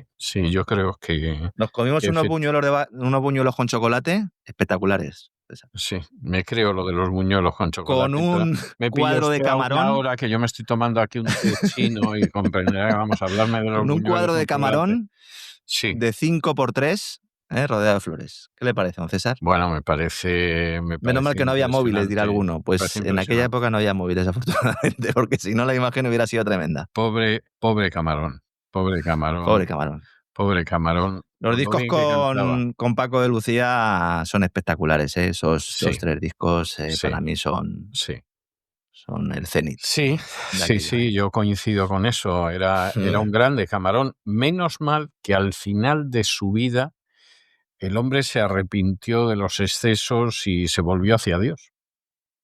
yo creo que... Nos comimos unos buñuelos con chocolate espectaculares. Sí, me creo lo de los buñuelos con chocolate. Con un cuadro de camarón. Ahora que yo me estoy tomando aquí un té chino y comprenderá que vamos a hablarme de los buñuelos. Con un cuadro de camarón de 5x3, rodeado de flores. ¿Qué le parece, don César? Bueno, me parece menos mal que no había móviles, dirá alguno. Pues en aquella época no había móviles, afortunadamente, porque si no la imagen hubiera sido tremenda. Pobre camarón. Pobre camarón. Los discos con Paco de Lucía son espectaculares, ¿eh? Esos 3 discos para mí son el cenit. Sí, yo coincido con eso. Era un grande camarón. Menos mal que al final de su vida el hombre se arrepintió de los excesos y se volvió hacia Dios.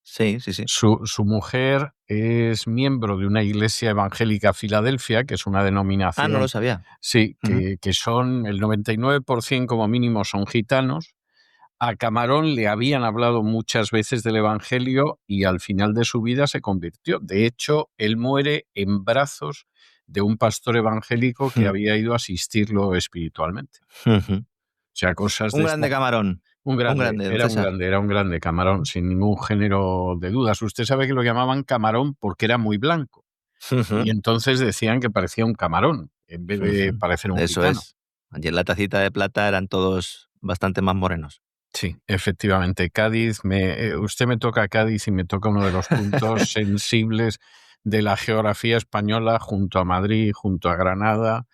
Sí. Su mujer es miembro de una iglesia evangélica Filadelfia, que es una denominación... Ah, no lo sabía. Sí, que son el 99% como mínimo son gitanos. A Camarón le habían hablado muchas veces del evangelio y al final de su vida se convirtió. De hecho, él muere en brazos de un pastor evangélico que había ido a asistirlo espiritualmente. O sea, cosas de... Un grande Camarón. Era un grande Camarón, sin ningún género de dudas. Usted sabe que lo llamaban camarón porque era muy blanco. Y entonces decían que parecía un camarón, en vez de parecer un gitano. Eso es. Allí en la tacita de plata eran todos bastante más morenos. Sí, efectivamente. Cádiz, usted me toca Cádiz y me toca uno de los puntos sensibles de la geografía española, junto a Madrid, junto a Granada.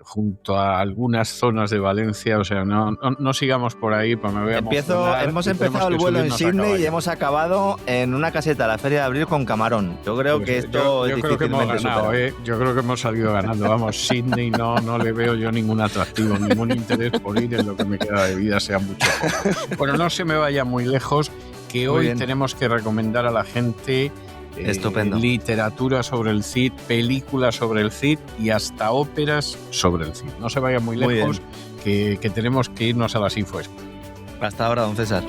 junto a algunas zonas de Valencia, o sea, no sigamos por ahí, pues me voy a emocionar. Hemos empezado el vuelo en Sydney y hemos acabado en una caseta de la Feria de Abril con camarón. Yo creo que esto yo creo que hemos ganado, yo creo que hemos salido ganando. Vamos, Sydney no le veo yo ningún atractivo, ningún interés por ir en lo que me queda de vida, sea mucho poco. Bueno, no se me vaya muy lejos, que hoy tenemos que recomendar a la gente estupendo. Literatura sobre el Cid, películas sobre el Cid y hasta óperas sobre el Cid. No se vayan muy lejos, que tenemos que irnos a las infos. Hasta ahora, don César.